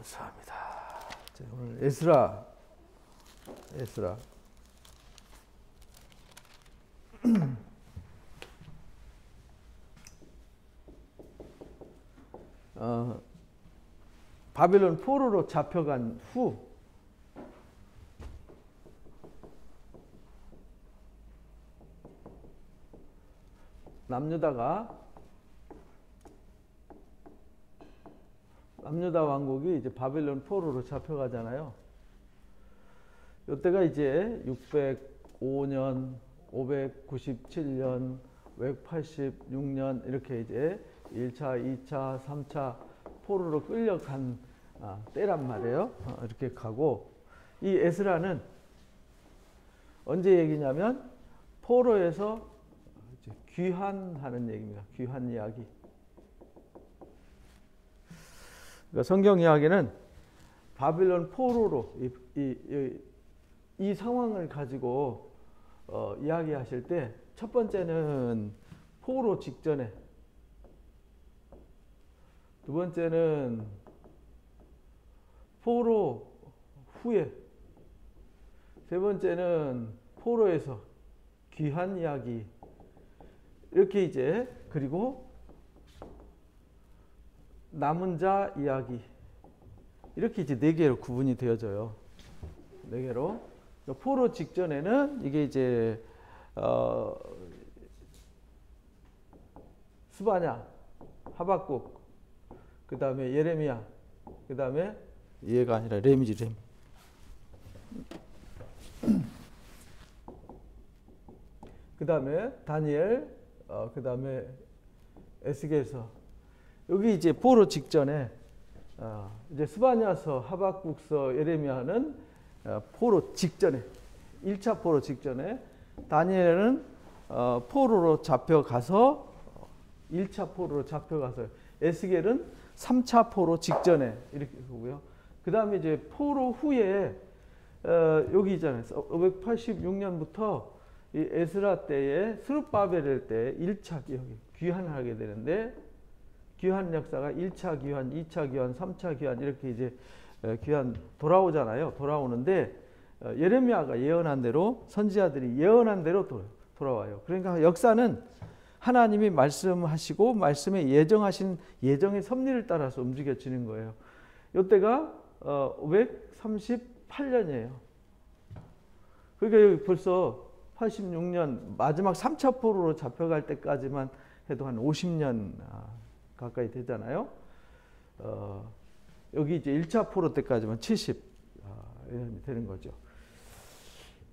감사합니다. 자, 오늘 에스라 바벨론 포로로 잡혀간 후 남유다 왕국이 이제 바벨론 포로로 잡혀가잖아요. 이때가 이제 605년, 597년, 586년 이렇게 이제 1차, 2차, 3차 포로로 끌려간 때란 말이에요. 이렇게 가고 이 에스라는 언제 얘기냐면 포로에서 이제 귀환하는 얘기입니다. 귀환 이야기. 그러니까 성경 이야기는 바빌론 포로로 이 상황을 가지고 이야기하실 때 첫 번째는 포로 직전에, 두 번째는 포로 후에, 세 번째는 포로에서 귀환 이야기, 이렇게 이제, 그리고 남은 자 이야기, 이렇게 이제 네 개로 구분이 되어져요. 네 개로. 포로 직전에는 이게 이제 스바냐, 하박국, 그 다음에 예레미야, 그 다음에 얘가 아니라 렘이지, 렘. 그 다음에 다니엘, 그 다음에 에스겔서. 여기 이제 포로 직전에 이제 스바냐서, 하박국서, 예레미야는 포로 직전에, 1차 포로 직전에, 다니엘은 포로로 잡혀가서 1차 포로로 잡혀가서, 에스겔은 3차 포로 직전에 이렇게 보고요. 그 다음에 이제 포로 후에 여기 있잖아요. 586년부터 이 에스라 때에 스룹바벨 때 1차 귀환을 하게 되는데, 귀환 역사가 1차 귀환, 2차 귀환, 3차 귀환 이렇게 이제 귀환 돌아오잖아요. 돌아오는데 예레미야가 예언한 대로, 선지자들이 예언한 대로 돌아와요. 그러니까 역사는 하나님이 말씀하시고 말씀에 예정하신 예정의 섭리를 따라서 움직여지는 거예요. 이때가 538년이에요. 그러니까 여기 벌써 86년 마지막 3차 포로로 잡혀갈 때까지만 해도 한 50년 가까이 되잖아요. 여기 이제 1차 포로 때까지만 70년이 되는 거죠.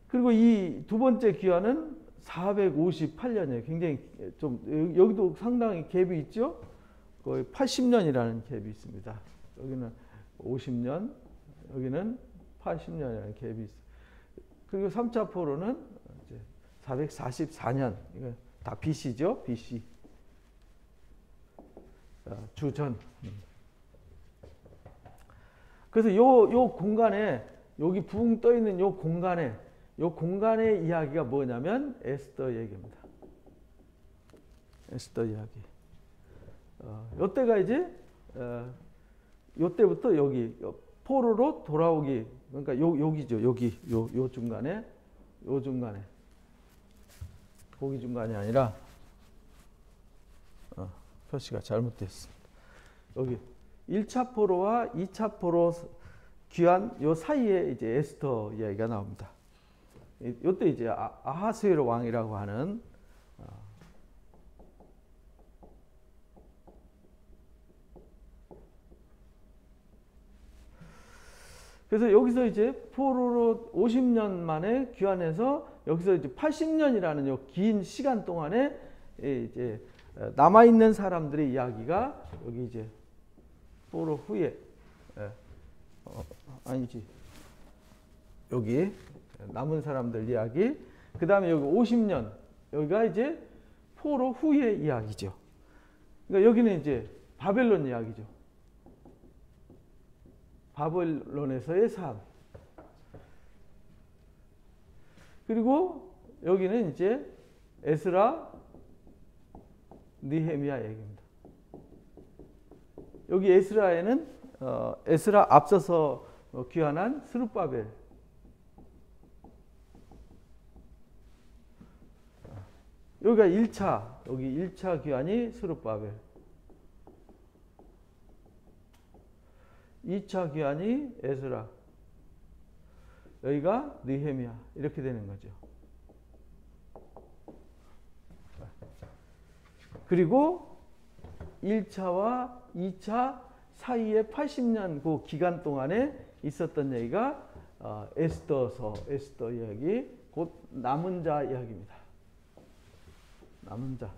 그리고 이 두 번째 귀환은 458년이에요. 굉장히 좀, 여기도 상당히 갭이 있죠? 거의 80년이라는 갭이 있습니다. 여기는 50년, 여기는 80년이라는 갭이 있어요. 그리고 3차 포로는 이제 444년, 이거 다 BC죠? BC. 주전. 그래서 요 공간에, 여기 붕 떠 있는 요 공간의 이야기가 뭐냐면 에스더 얘기입니다. 에스더 이야기. 요때가 이제 요때부터 여기 포로로 돌아오기, 그러니까 여기죠. 여기 요 중간에, 거기 중간이 아니라 표시가 잘못됐습니다. 여기 1차 포로와 2차 포로 귀환 요 사이에 이제 에스더 이야기가 나옵니다. 이때 이제 아하스웨로 왕이라고 하는 그래서 여기서 이제 포로로 50년 만에 귀환해서 여기서 이제 80년이라는 요 긴 시간 동안에 이제 남아 있는 사람들의 이야기가 여기 이제 포로 후에 아니지, 여기 남은 사람들 이야기, 그 다음에 여기 50년, 여기가 이제 포로 후의 이야기죠. 그러니까 여기는 이제 바벨론 이야기죠. 바벨론에서의 삶. 그리고 여기는 이제 에스라, 느헤미야 얘기입니다. 여기 에스라에는 에스라 앞서서 귀환한 스룹바벨. 여기가 1차, 여기 1차 귀환이 스룹바벨. 2차 귀환이 에스라. 여기가 느헤미야. 이렇게 되는 거죠. 그리고 1차와 2차 사이에 80년 그 기간 동안에 있었던 얘기가 에스더 이야기, 곧 남은 자 이야기입니다. 남은 자.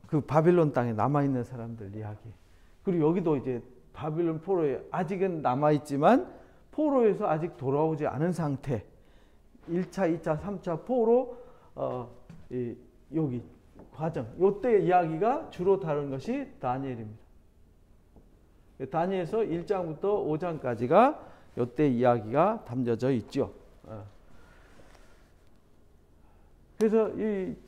그 바빌론 땅에 남아있는 사람들 이야기. 그리고 여기도 이제 바빌론 포로에 아직은 남아있지만 포로에서 아직 돌아오지 않은 상태. 1차, 2차, 3차 포로 여기 과정. 요때 이야기가 주로 다룬 것이 다니엘입니다. 다니엘에서 1장부터 5장까지가 요때 이야기가 담겨져 있죠. 그래서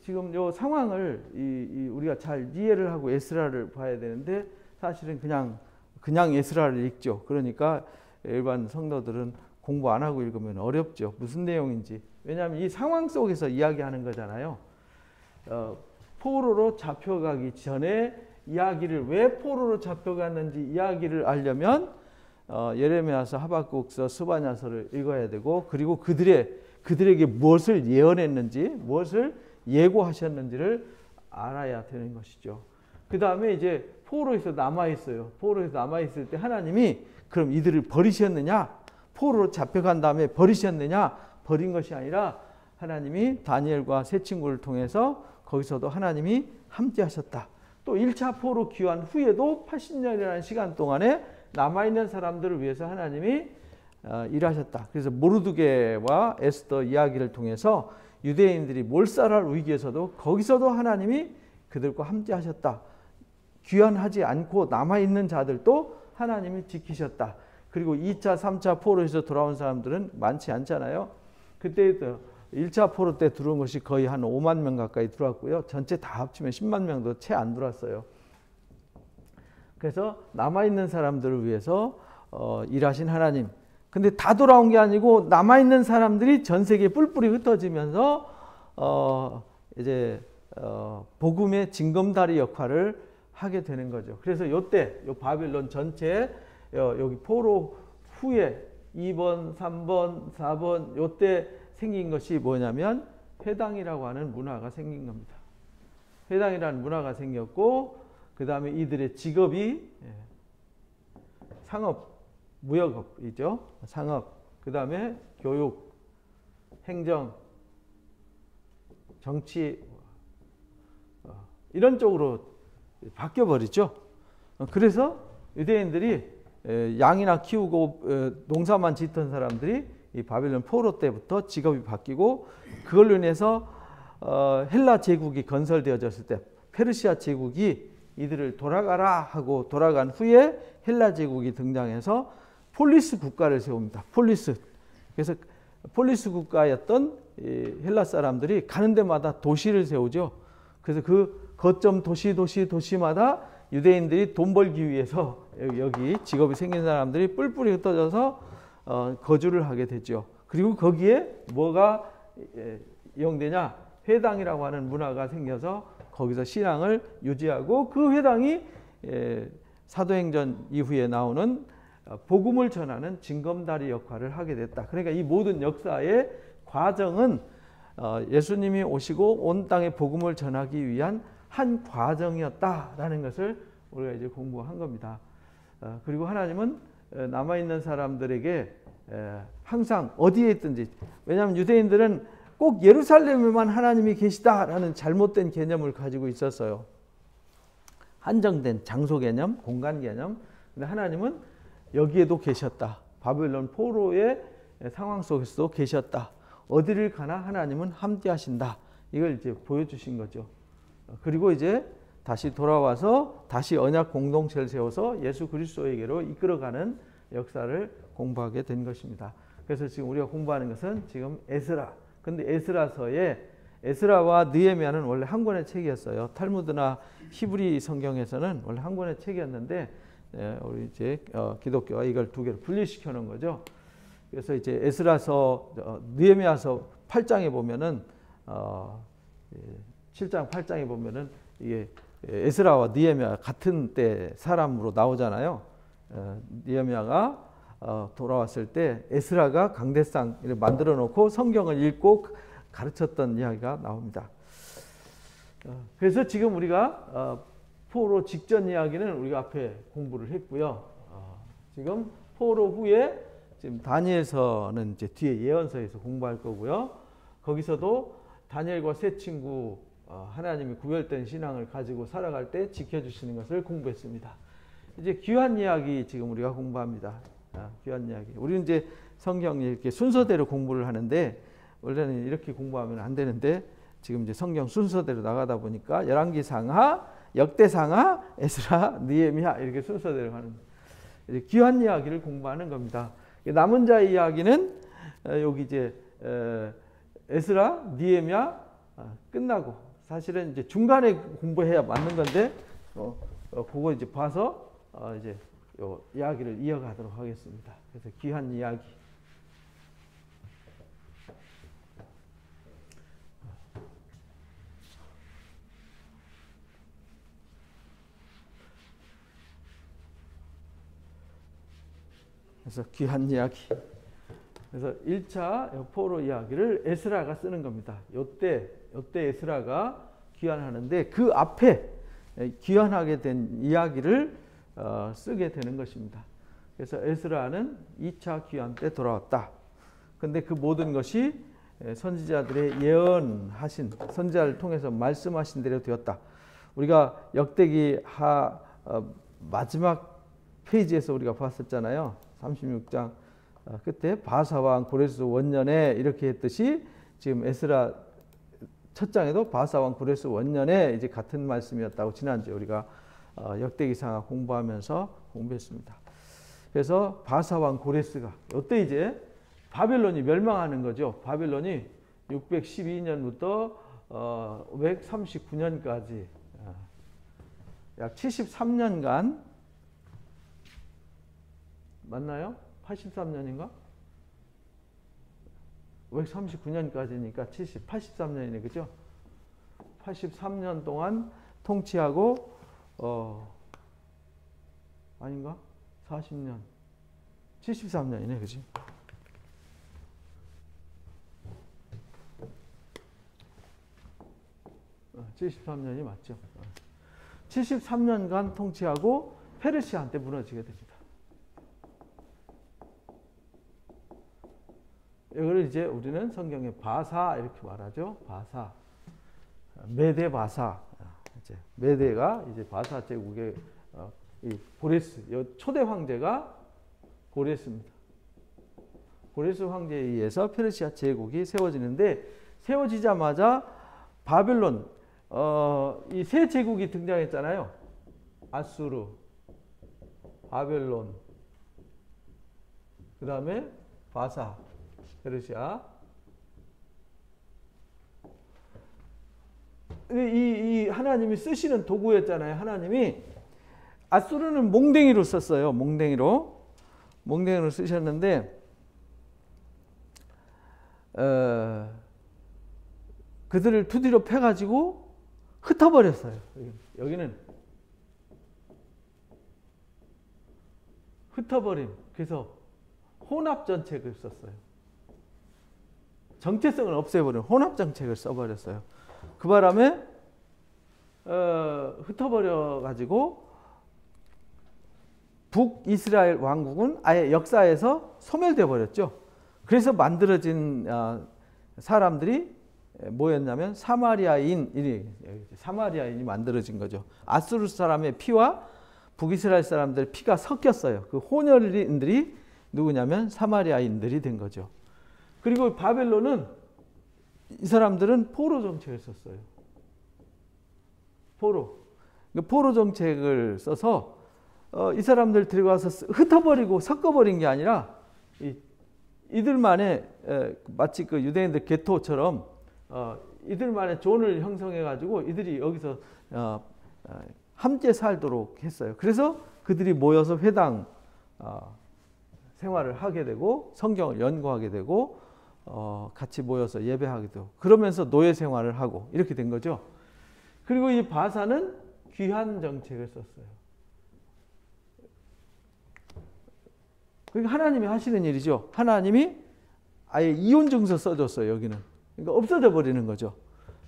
지금 요 상황을 우리가 잘 이해를 하고 에스라를 봐야 되는데 사실은 그냥 에스라를 읽죠. 그러니까 일반 성도들은 공부 안 하고 읽으면 어렵죠. 무슨 내용인지. 왜냐하면 이 상황 속에서 이야기하는 거잖아요. 포로로 잡혀가기 전에 이야기를 왜 포로로 잡혀갔는지 이야기를 알려면 예레미야서, 하박국서, 스바냐서를 읽어야 되고 그리고 그들에게 무엇을 예언했는지 무엇을 예고하셨는지를 알아야 되는 것이죠. 그 다음에 이제 포로에서 남아있어요. 포로에서 남아있을 때 하나님이 그럼 이들을 버리셨느냐? 포로로 잡혀간 다음에 버리셨느냐? 버린 것이 아니라 하나님이 다니엘과 세 친구를 통해서 거기서도 하나님이 함께 하셨다. 또 1차 포로 귀환 후에도 80년이라는 시간 동안에 남아있는 사람들을 위해서 하나님이 일하셨다. 그래서 모르드게와 에스더 이야기를 통해서 유대인들이 몰살할 위기에서도 거기서도 하나님이 그들과 함께 하셨다. 귀환하지 않고 남아있는 자들도 하나님이 지키셨다. 그리고 2차, 3차 포로에서 돌아온 사람들은 많지 않잖아요. 그때 1차 포로 때 들어온 것이 거의 한 5만 명 가까이 들어왔고요. 전체 다 합치면 10만 명도 채 안 들어왔어요. 그래서 남아있는 사람들을 위해서 일하신 하나님. 근데 다 돌아온 게 아니고 남아있는 사람들이 전 세계에 뿔뿔이 흩어지면서 이제 복음의 징검다리 역할을 하게 되는 거죠. 그래서 요때 요 바빌론 전체 여기 포로 후에 2번, 3번, 4번 요때 생긴 것이 뭐냐면 회당이라고 하는 문화가 생긴 겁니다. 회당이라는 문화가 생겼고 그 다음에 이들의 직업이 상업, 무역업이죠. 상업, 그 다음에 교육, 행정, 정치 이런 쪽으로 바뀌어버리죠. 그래서 유대인들이 양이나 키우고 농사만 짓던 사람들이 이 바빌론 포로 때부터 직업이 바뀌고 그걸로 인해서 헬라 제국이 건설되어졌을 때 페르시아 제국이 이들을 돌아가라 하고 돌아간 후에 헬라 제국이 등장해서 폴리스 국가를 세웁니다. 폴리스. 그래서 폴리스 국가였던 헬라 사람들이 가는 데마다 도시를 세우죠. 그래서 그 거점 도시마다 유대인들이 돈 벌기 위해서 여기 직업이 생긴 사람들이 뿔뿔이 흩어져서 거주를 하게 되죠. 그리고 거기에 뭐가 이용되냐? 회당이라고 하는 문화가 생겨서 거기서 신앙을 유지하고 그 회당이 사도행전 이후에 나오는 복음을 전하는 징검다리 역할을 하게 됐다. 그러니까 이 모든 역사의 과정은 예수님이 오시고 온 땅에 복음을 전하기 위한 한 과정이었다라는 것을 우리가 이제 공부한 겁니다. 그리고 하나님은 남아있는 사람들에게 항상 어디에 있든지, 왜냐하면 유대인들은 꼭 예루살렘에만 하나님이 계시다라는 잘못된 개념을 가지고 있었어요. 한정된 장소 개념, 공간 개념. 근데 하나님은 여기에도 계셨다. 바벨론 포로의 상황 속에서도 계셨다. 어디를 가나 하나님은 함께 하신다. 이걸 이제 보여주신 거죠. 그리고 이제 다시 돌아와서 다시 언약 공동체를 세워서 예수 그리스도에게로 이끌어가는 역사를 공부하게 된 것입니다. 그래서 지금 우리가 공부하는 것은 지금 에스라. 근데 에스라서에 에스라와 느헤미야는 원래 한 권의 책이었어요. 탈무드나 히브리 성경에서는 원래 한 권의 책이었는데 우리 이제 기독교가 이걸 두 개로 분리시켜 놓은 거죠. 그래서 이제 에스라서 느헤미야서 8장에 보면은 7장 8장에 보면은 이게 에스라와 느헤미야 같은 때 사람으로 나오잖아요. 느헤미야가 돌아왔을 때 에스라가 강대상을 만들어 놓고 성경을 읽고 가르쳤던 이야기가 나옵니다. 그래서 지금 우리가 포로 직전 이야기는 우리가 앞에 공부를 했고요. 지금 포로 후에 지금 다니엘서는 이제 뒤에 예언서에서 공부할 거고요. 거기서도 다니엘과 세 친구 하나님이 구별된 신앙을 가지고 살아갈 때 지켜주시는 것을 공부했습니다. 이제 귀한 이야기 지금 우리가 공부합니다. 귀한 이야기. 우리는 이제 성경 이렇게 순서대로 공부를 하는데 원래는 이렇게 공부하면 안 되는데 지금 이제 성경 순서대로 나가다 보니까 열왕기상하, 역대상하, 에스라, 느헤미야 이렇게 순서대로 하는 이제 귀한 이야기를 공부하는 겁니다. 남은 자의 이야기는 여기 이제 에스라, 느헤미야 끝나고 사실은 이제 중간에 공부해야 맞는 건데 그거 이제 봐서 이제 요 이야기를 이어가도록 하겠습니다. 그래서 귀한 이야기. 그래서 귀한 이야기. 그래서 1차 포로 이야기를 에스라가 쓰는 겁니다. 요때 에스라가 귀환하는데 그 앞에 귀환하게 된 이야기를 쓰게 되는 것입니다. 그래서 에스라는 2차 귀환 때 돌아왔다. 근데 그 모든 것이 선지자들의 예언하신 선지자를 통해서 말씀하신 대로 되었다. 우리가 역대기 마지막 페이지에서 우리가 봤었잖아요. 36장 끝에 바사왕 고레스 원년에 이렇게 했듯이 지금 에스라 첫 장에도 바사왕 고레스 원년에 이제 같은 말씀이었다고 지난주에 우리가 역대기상 공부하면서 공부했습니다. 그래서 바사왕 고레스가 이때 이제 바벨론이 멸망하는 거죠. 바벨론이 612년부터 539년까지 약 73년간 맞나요? 83년인가? 539년까지니까 83년이네, 그죠? 83년 동안 통치하고 아닌가? 40년, 73년이네, 그지? 어, 73년이 맞죠? 73년간 통치하고 페르시아한테 무너지게 됩니다. 이걸 이제 우리는 성경에 바사 이렇게 말하죠. 바사, 메데 바사. 이제 메데가 이제 바사 제국의 이 고레스, 초대 황제가 고레스입니다. 고레스 황제에 의해서 페르시아 제국이 세워지는데 세워지자마자 바벨론 이 세 제국이 등장했잖아요. 아수르, 바벨론, 그 다음에 바사. 페르시아. 이 하나님이 쓰시는 도구였잖아요. 하나님이 아수르는 몽댕이로 썼어요. 몽댕이로 쓰셨는데 그들을 두드려 패가지고 흩어버렸어요. 여기는 흩어버림. 그래서 혼합전책을 썼어요. 정체성을 없애버린 혼합정책을 써버렸어요. 그 바람에 흩어버려가지고 북이스라엘 왕국은 아예 역사에서 소멸되어 버렸죠. 그래서 만들어진 사람들이 뭐였냐면 사마리아인이 만들어진 거죠. 아수르 사람의 피와 북이스라엘 사람들의 피가 섞였어요. 그 혼혈인들이 누구냐면 사마리아인들이 된 거죠. 그리고 바벨론은 이 사람들은 포로 정책을 썼어요. 포로 정책을 써서 이 사람들 들어가서 흩어버리고 섞어버린 게 아니라 이들만의 마치 그 유대인들 게토처럼 이들만의 존을 형성해 가지고 이들이 여기서 함께 살도록 했어요. 그래서 그들이 모여서 회당 생활을 하게 되고 성경을 연구하게 되고 같이 모여서 예배하게 되고 그러면서 노예 생활을 하고 이렇게 된 거죠. 그리고 이 바사는 귀환 정책을 썼어요. 그러니까 하나님이 하시는 일이죠. 하나님이 아예 이혼 증서 써줬어요. 여기는. 그러니까 없어져 버리는 거죠.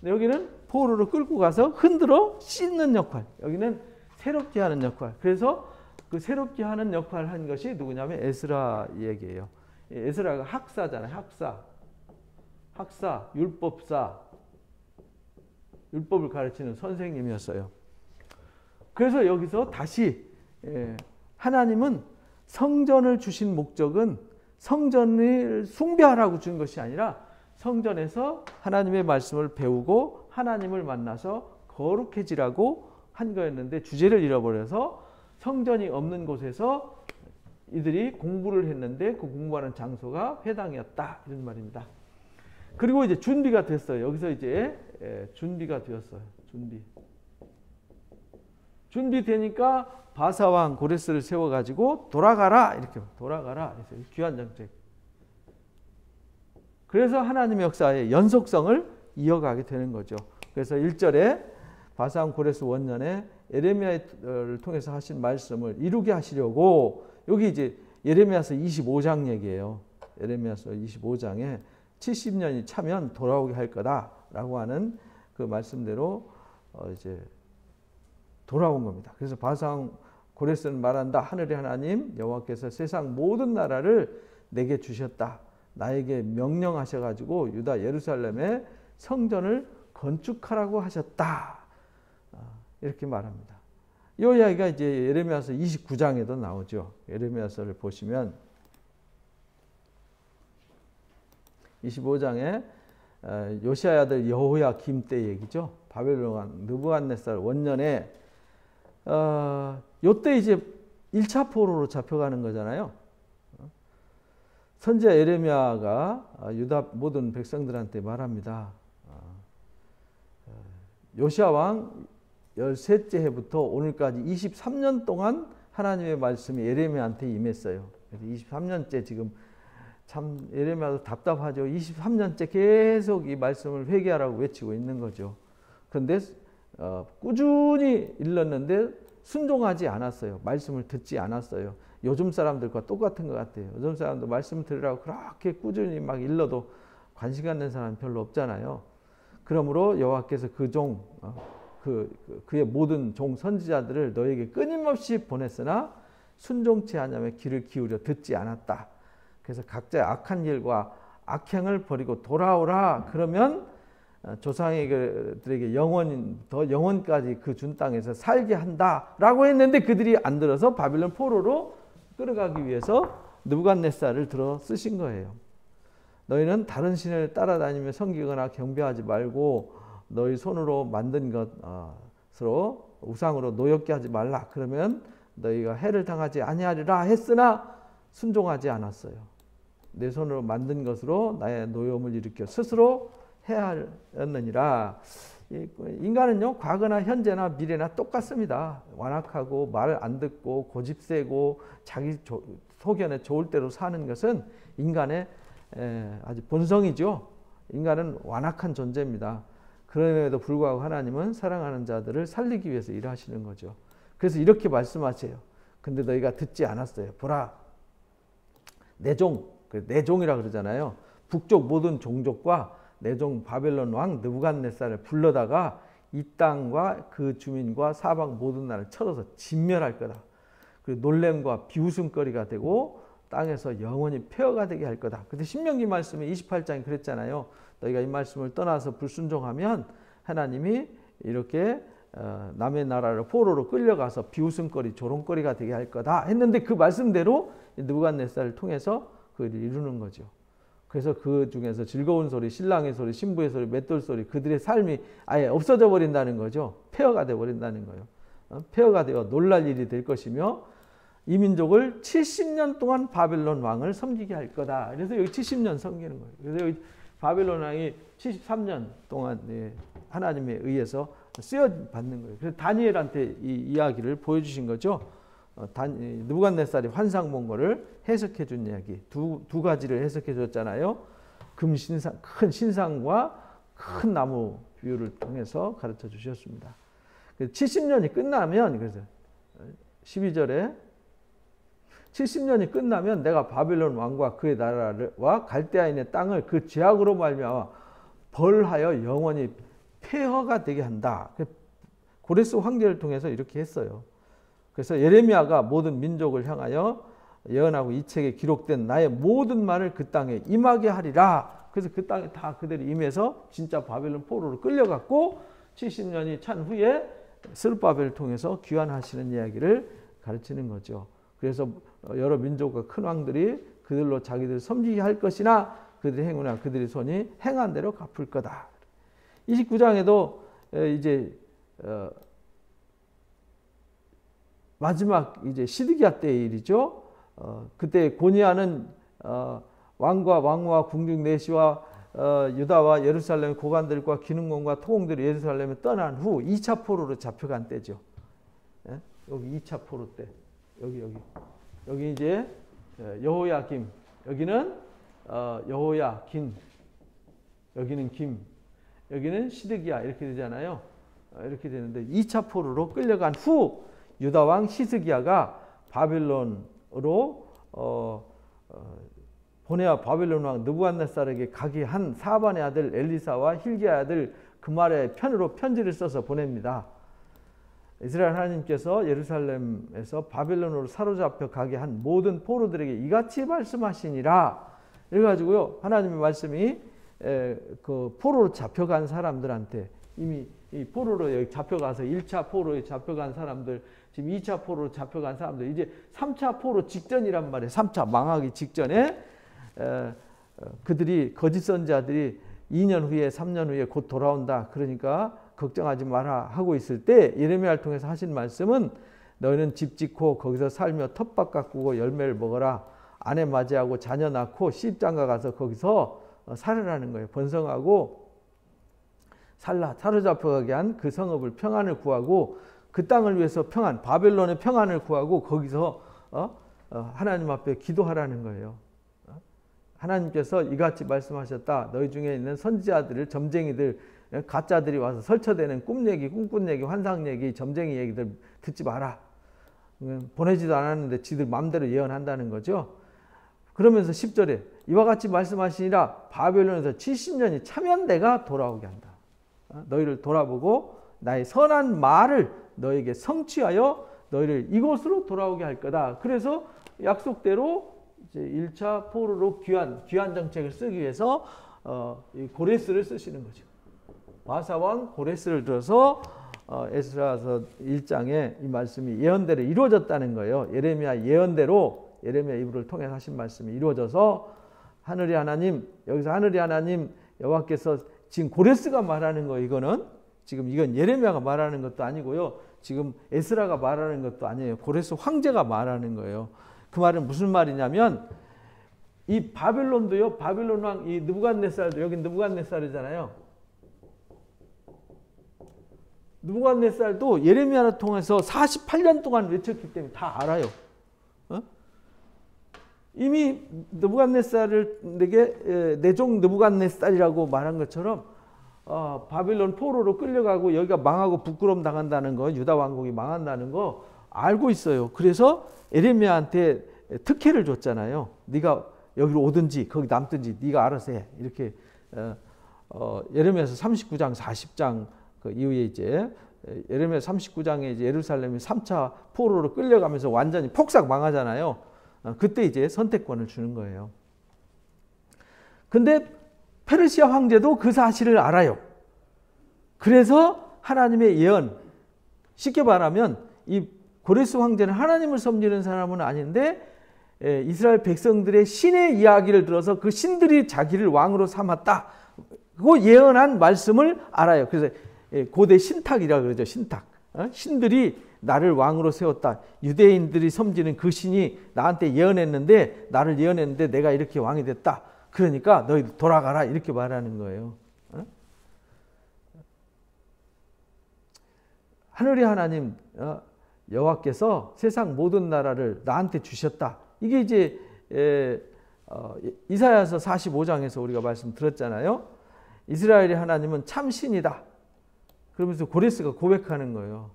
여기는 포로로 끌고 가서 흔들어 씻는 역할. 여기는 새롭게 하는 역할. 그래서 그 새롭게 하는 역할을 한 것이 누구냐면 에스라 얘기예요. 에스라가 학사잖아요. 학사, 율법사, 율법을 가르치는 선생님이었어요. 그래서 여기서 다시 하나님은 성전을 주신 목적은 성전을 숭배하라고 준 것이 아니라 성전에서 하나님의 말씀을 배우고 하나님을 만나서 거룩해지라고 한 거였는데 주제를 잃어버려서 성전이 없는 곳에서 이들이 공부를 했는데 그 공부하는 장소가 회당이었다 이런 말입니다. 그리고 이제 준비가 됐어요. 여기서 이제 준비가 되었어요. 준비되니까 바사 왕 고레스를 세워가지고 돌아가라 이렇게 돌아가라 그래서 귀환 정책. 그래서 하나님의 역사의 연속성을 이어가게 되는 거죠. 그래서 1절에 바사 왕 고레스 원년에 예레미야를 통해서 하신 말씀을 이루게 하시려고 여기 이제 예레미야서 25장 얘기예요. 예레미야서 25장에 70년이 차면 돌아오게 할 거다라고 하는 그 말씀대로 이제 돌아온 겁니다. 그래서 바사 왕 고레스는 말한다. 하늘의 하나님 여호와께서 세상 모든 나라를 내게 주셨다. 나에게 명령하셔가지고 유다 예루살렘에 성전을 건축하라고 하셨다. 이렇게 말합니다. 이 이야기가 이제 예레미야서 29장에도 나오죠. 예레미야서를 보시면 25장에 요시야 아들 여호야김 때 얘기죠. 바벨론 왕 느부갓네살 원년에 요때 이제 1차 포로로 잡혀가는 거잖아요. 선지자 예레미야가 유다 모든 백성들한테 말합니다. 요시야 왕 13째 해부터 오늘까지 23년 동안 하나님의 말씀이 예레미야한테 임했어요. 그래서 23년째 지금 참 예레미야도 답답하죠. 23년째 계속 이 말씀을 회개하라고 외치고 있는 거죠. 그런데 꾸준히 일렀는데 순종하지 않았어요. 말씀을 듣지 않았어요. 요즘 사람들과 똑같은 것 같아요. 요즘 사람도 말씀 들으라고 그렇게 꾸준히 막 일러도 관심 갖는 사람 별로 없잖아요. 그러므로 여호와께서 그의 모든 종 선지자들을 너에게 끊임없이 보냈으나 순종치 않으며 귀를 기울여 듣지 않았다. 그래서 각자의 악한 일과 악행을 버리고 돌아오라. 그러면 조상들에게 영원까지 그 준 땅에서 살게 한다라고 했는데 그들이 안 들어서 바빌론 포로로 끌어가기 위해서 느부갓네살을 들어 쓰신 거예요. 너희는 다른 신을 따라다니며 섬기거나 경배하지 말고 너희 손으로 만든 것으로 우상으로 노엽게 하지 말라. 그러면 너희가 해를 당하지 아니하리라 했으나 순종하지 않았어요. 내 손으로 만든 것으로 나의 노여움을 일으켜 스스로 해하였느니라. 인간은요 과거나 현재나 미래나 똑같습니다. 완악하고 말 안 듣고 고집세고 자기 소견에 좋을 대로 사는 것은 인간의 아주 본성이죠. 인간은 완악한 존재입니다. 그럼에도 불구하고 하나님은 사랑하는 자들을 살리기 위해서 일하시는 거죠. 그래서 이렇게 말씀하세요. 근데 너희가 듣지 않았어요. 보라, 내 종이라 그러잖아요. 북쪽 모든 종족과 내 종 바벨론 왕 느부갓네살을 불러다가 이 땅과 그 주민과 사방 모든 나라를 쳐서 진멸할 거다. 그리고 놀램과 비웃음거리가 되고 땅에서 영원히 폐허가 되게 할 거다. 근데 신명기 말씀에 28장이 그랬잖아요. 너희가 이 말씀을 떠나서 불순종하면 하나님이 이렇게 남의 나라를 포로로 끌려가서 비웃음거리 조롱거리가 되게 할 거다 했는데 그 말씀대로 느부갓네살을 통해서 그걸 이루는 거죠. 그래서 그 중에서 즐거운 소리, 신랑의 소리, 신부의 소리, 맷돌 소리, 그들의 삶이 아예 없어져 버린다는 거죠. 폐허가 되어 버린다는 거예요. 폐허가 되어 놀랄 일이 될 것이며 이 민족을 70년 동안 바벨론 왕을 섬기게 할 거다. 그래서 여기 70년 섬기는 거예요. 그래서 여기 바벨론 왕이 73년 동안 하나님에 의해서 쓰여 받는 거예요. 그래서 다니엘한테 이 이야기를 보여주신 거죠. 느부갓네살이 환상 본 거를 해석해 준 이야기. 두 가지를 해석해 줬잖아요. 금신상, 큰 신상과 큰 나무 비유를 통해서 가르쳐 주셨습니다. 70년이 끝나면, 그래서 12절에 70년이 끝나면 내가 바벨론 왕과 그의 나라와 갈대아인의 땅을 그 죄악으로 말미암아 벌하여 영원히 폐허가 되게 한다. 고레스 황제를 통해서 이렇게 했어요. 그래서 예레미야가 모든 민족을 향하여 예언하고 이 책에 기록된 나의 모든 말을 그 땅에 임하게 하리라. 그래서 그 땅에 다 그들이 임해서 진짜 바벨론 포로로 끌려갔고 70년이 찬 후에 스룹바벨을 통해서 귀환하시는 이야기를 가르치는 거죠. 그래서 여러 민족과 큰 왕들이 그들로 자기들 섬기게 할 것이나 그들의 행위나 그들의 손이 행한 대로 갚을 거다. 29장에도 이제 마지막 이제 시드기야 때의 일이죠. 그때 고니아는 왕과 왕후와 궁중 내시와 유다와 예루살렘 고관들과 기능공과 토공들이 예루살렘에 떠난 후 2차 포로로 잡혀간 때죠. 예? 여기 2차 포로 때. 여기 이제 여호야김, 여기는 여호야긴, 여기는 김, 여기는 시드기야 이렇게 되잖아요. 이렇게 되는데 2차 포로로 끌려간 후 유다 왕 시드기야가 바빌론으로 보내어 바빌론 왕 느부갓네살에게 가게 한 사반의 아들 엘리사와 힐기야의 아들 그말의 편으로 편지를 써서 보냅니다. 이스라엘 하나님께서 예루살렘에서 바빌론으로 사로잡혀 가게 한 모든 포로들에게 이같이 말씀하시니라. 이래가지고요 하나님의 말씀이 그 포로로 잡혀간 사람들한테 이미 이 포로로 여기 잡혀가서 1차 포로에 잡혀간 사람들, 지금 2차 포로로 잡혀간 사람들, 이제 3차 포로 직전이란 말이에요. 3차 망하기 직전에 그들이 거짓 선지자들이 2년 후에 3년 후에 곧 돌아온다. 그러니까 걱정하지 마라 하고 있을 때 예레미야를 통해서 하신 말씀은 너희는 집 짓고 거기서 살며 텃밭 가꾸고 열매를 먹어라. 아내 맞이하고 자녀 낳고 시집장가 가서 거기서 살으라는 거예요. 번성하고 사로잡혀가게 한 그 성읍을 평안을 구하고 그 땅을 위해서 평안, 바벨론의 평안을 구하고 거기서 하나님 앞에 기도하라는 거예요. 하나님께서 이같이 말씀하셨다. 너희 중에 있는 선지자들을 점쟁이들, 가짜들이 와서 설쳐대는 꿈 얘기, 꿈꾼 얘기, 환상 얘기, 점쟁이 얘기들 듣지 마라. 보내지도 않았는데 지들 마음대로 예언한다는 거죠. 그러면서 10절에 이와 같이 말씀하시니라 바벨론에서 70년이 차면 내가 돌아오게 한다. 너희를 돌아보고 나의 선한 말을 너에게 성취하여 너희를 이곳으로 돌아오게 할 거다. 그래서 약속대로 이제 1차 포로로 귀환 정책을 쓰기 위해서 이 고레스를 쓰시는 거죠. 바사왕 고레스를 들어서 에스라서 1장에 이 말씀이 예언대로 이루어졌다는 거예요. 예레미야 예언대로 예레미야 이브를 통해 하신 말씀이 이루어져서 하늘의 하나님, 여기서 하늘의 하나님 여호와께서 지금 고레스가 말하는 거, 이거는 지금 이건 예레미야가 말하는 것도 아니고요. 지금 에스라가 말하는 것도 아니에요. 고레스 황제가 말하는 거예요. 그 말은 무슨 말이냐면 이 바빌론도요. 바빌론 왕 이 느부갓네살도 여기 느부갓네살이잖아요. 느부갓네살도 예레미야를 통해서 48년 동안 외쳤기 때문에 다 알아요. 이미 느부갓네살에게 내 종 느부갓네살이라고 말한 것처럼 바빌론 포로로 끌려가고 여기가 망하고 부끄러움 당한다는 거, 유다 왕국이 망한다는 거 알고 있어요. 그래서 예레미야한테 특혜를 줬잖아요. 네가 여기로 오든지 거기 남든지 네가 알아서 해. 이렇게 예레미야서 39장 40장 그 이후에 이제 예레미야 39장에 이제 예루살렘이 3차 포로로 끌려가면서 완전히 폭삭 망하잖아요. 그때 이제 선택권을 주는 거예요. 근데 페르시아 황제도 그 사실을 알아요. 그래서 하나님의 예언, 쉽게 말하면 이 고레스 황제는 하나님을 섬기는 사람은 아닌데 이스라엘 백성들의 신의 이야기를 들어서 그 신들이 자기를 왕으로 삼았다. 그 예언한 말씀을 알아요. 그래서 고대 신탁이라고 그러죠. 신탁. 신들이 나를 왕으로 세웠다. 유대인들이 섬기는 그 신이 나한테 예언했는데 나를 예언했는데 내가 이렇게 왕이 됐다. 그러니까 너희 돌아가라 이렇게 말하는 거예요. 하늘의 하나님 여호와께서 세상 모든 나라를 나한테 주셨다. 이게 이제 이사야서 45장에서 우리가 말씀 들었잖아요. 이스라엘의 하나님은 참 신이다. 그러면서 고레스가 고백하는 거예요.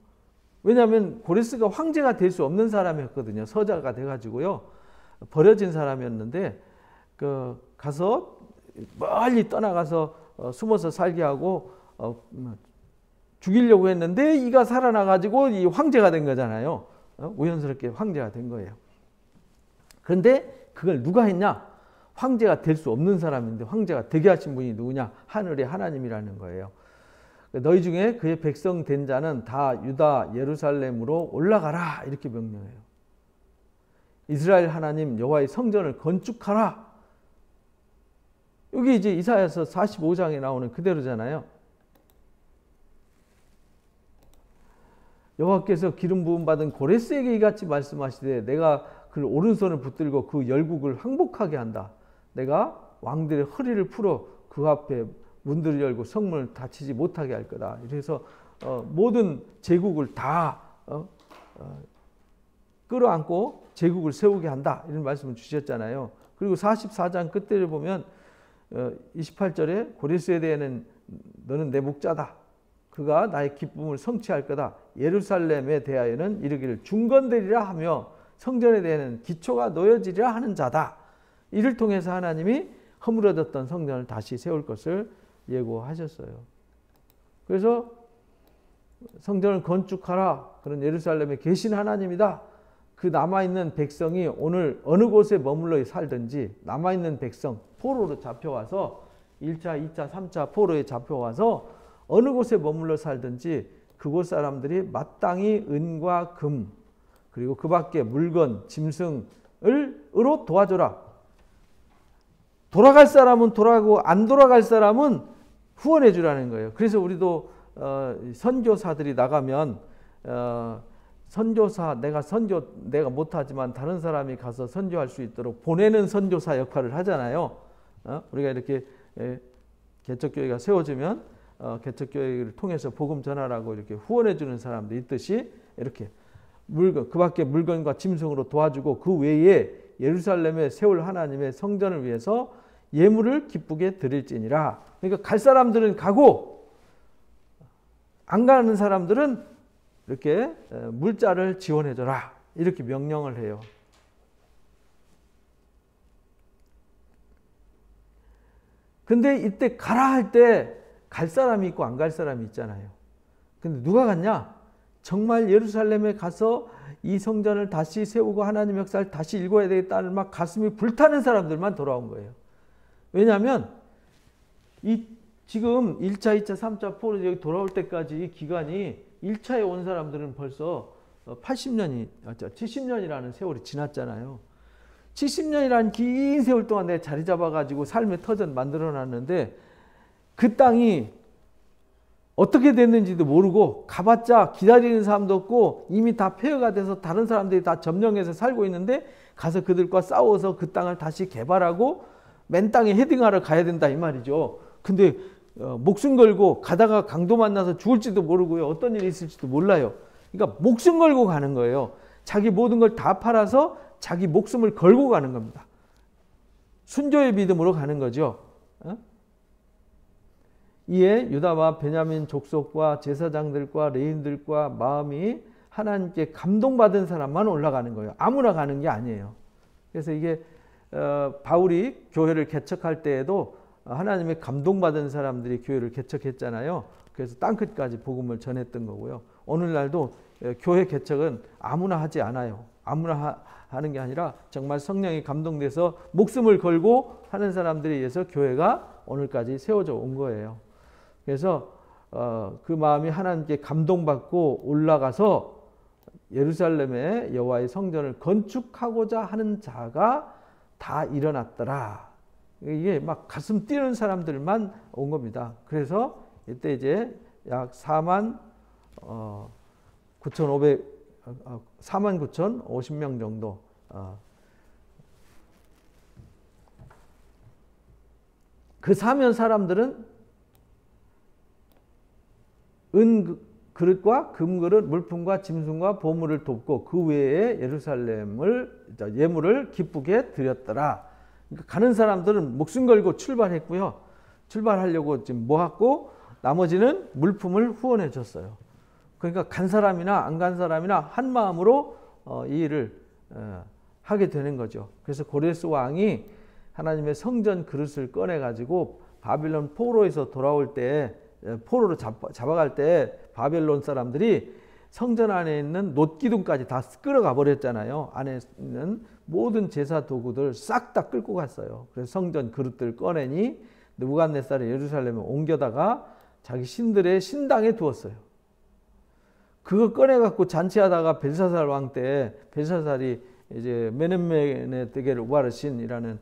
왜냐하면 고레스가 황제가 될 수 없는 사람이었거든요. 서자가 돼가지고요. 버려진 사람이었는데 가서 멀리 떠나가서 숨어서 살게 하고 죽이려고 했는데 이가 살아나가지고 이 황제가 된 거잖아요. 우연스럽게 황제가 된 거예요. 그런데 그걸 누가 했냐? 황제가 될 수 없는 사람인데 황제가 되게 하신 분이 누구냐? 하늘의 하나님이라는 거예요. 너희 중에 그의 백성 된 자는 다 유다 예루살렘으로 올라가라 이렇게 명령해요. 이스라엘 하나님 여호와의 성전을 건축하라. 여기 이제 이사야서 45장에 나오는 그대로잖아요. 여호와께서 기름 부음 받은 고레스에게 이같이 말씀하시되 내가 그 오른손을 붙들고 그 열국을 항복하게 한다. 내가 왕들의 허리를 풀어 그 앞에 문들을 열고 성문을 닫히지 못하게 할 거다. 그래서 모든 제국을 다 끌어안고 제국을 세우게 한다. 이런 말씀을 주셨잖아요. 그리고 44장 끝에를 보면 28절에 고레스에 대해는 너는 내 목자다. 그가 나의 기쁨을 성취할 거다. 예루살렘에 대하여는 이르기를 중건되리라 하며 성전에 대해는 기초가 놓여지리라 하는 자다. 이를 통해서 하나님이 허물어졌던 성전을 다시 세울 것을 예고하셨어요. 그래서 성전을 건축하라. 그런 예루살렘에 계신 하나님이다. 그 남아있는 백성이 오늘 어느 곳에 머물러 살든지 남아있는 백성 포로로 잡혀와서 1차, 2차, 3차 포로에 잡혀와서 어느 곳에 머물러 살든지 그곳 사람들이 마땅히 은과 금 그리고 그 밖에 물건, 짐승으로 도와줘라. 돌아갈 사람은 돌아가고 안 돌아갈 사람은 후원해 주라는 거예요. 그래서 우리도 선교사들이 나가면 선교사 내가 못하지만 다른 사람이 가서 선교할 수 있도록 보내는 선교사 역할을 하잖아요. 우리가 이렇게 개척교회가 세워지면 개척교회를 통해서 복음 전하라고 이렇게 후원해 주는 사람도 있듯이 이렇게 물건 그 밖에 물건과 짐승으로 도와주고 그 외에 예루살렘에 세울 하나님의 성전을 위해서 예물을 기쁘게 드릴지니라. 그러니까 갈 사람들은 가고 안 가는 사람들은 이렇게 물자를 지원해 줘라. 이렇게 명령을 해요. 근데 이때 가라 할 때 갈 사람이 있고 안 갈 사람이 있잖아요. 근데 누가 갔냐? 정말 예루살렘에 가서 이 성전을 다시 세우고 하나님 역사를 다시 읽어야 되겠다는 막 가슴이 불타는 사람들만 돌아온 거예요. 왜냐하면 이 지금 1차, 2차, 3차 포로 여기 돌아올 때까지 이 기간이 1차에 온 사람들은 벌써 70년이라는 세월이 지났잖아요. 70년이라는 긴 세월 동안 내 자리 잡아가지고 삶의 터전 만들어놨는데 그 땅이 어떻게 됐는지도 모르고 가봤자 기다리는 사람도 없고 이미 다 폐허가 돼서 다른 사람들이 다 점령해서 살고 있는데 가서 그들과 싸워서 그 땅을 다시 개발하고 맨 땅에 헤딩하러 가야 된다 이 말이죠. 근데 목숨 걸고 가다가 강도 만나서 죽을지도 모르고요. 어떤 일이 있을지도 몰라요. 그러니까 목숨 걸고 가는 거예요. 자기 모든 걸 다 팔아서 자기 목숨을 걸고 가는 겁니다. 순교의 믿음으로 가는 거죠. 이에 유다와 베냐민 족속과 제사장들과 레위인들과 마음이 하나님께 감동받은 사람만 올라가는 거예요. 아무나 가는 게 아니에요. 그래서 이게 바울이 교회를 개척할 때에도 하나님의 감동받은 사람들이 교회를 개척했잖아요. 그래서 땅끝까지 복음을 전했던 거고요. 오늘날도 교회 개척은 아무나 하지 않아요. 아무나 하는 게 아니라 정말 성령이 감동돼서 목숨을 걸고 하는 사람들에 의해서 교회가 오늘까지 세워져 온 거예요. 그래서 그 마음이 하나님께 감동받고 올라가서 예루살렘의 여호와의 성전을 건축하고자 하는 자가 다 일어났더라. 이게 막 가슴 뛰는 사람들만 온 겁니다. 그래서 이때 이제 약 49,050명 정도 그 사면 사람들은 은 그릇과 금그릇, 물품과 짐승과 보물을 돕고 그 외에 예물을 기쁘게 드렸더라. 그러니까 가는 사람들은 목숨 걸고 출발했고요. 출발하려고 지금 모았고 나머지는 물품을 후원해 줬어요. 그러니까 간 사람이나 안 간 사람이나 한 마음으로 이 일을 하게 되는 거죠. 그래서 고레스 왕이 하나님의 성전 그릇을 꺼내 가지고 바빌론 포로에서 돌아올 때, 포로로 잡아갈 때 바벨론 사람들이 성전 안에 있는 놋기둥까지 다 끌어가 버렸잖아요. 안에 있는 모든 제사 도구들 싹 다 끌고 갔어요. 그래서 성전 그릇들 꺼내니 느부갓네살이 예루살렘에 옮겨다가 자기 신들의 신당에 두었어요. 그거 꺼내 갖고 잔치하다가 벨사살 왕 때 벨사살이 이제 메넨메네 데게를 우바르신이라는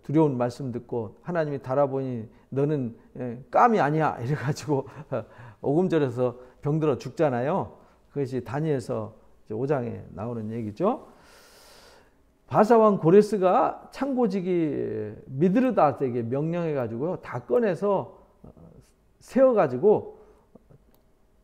두려운 말씀 듣고 하나님이 달아보니 너는 깜이 아니야 이래가지고 오금절에서 병들어 죽잖아요. 그것이 다니엘서 5장에 나오는 얘기죠. 바사왕 고레스가 창고지기 미드르닷에게 명령해가지고요 다 꺼내서 세워가지고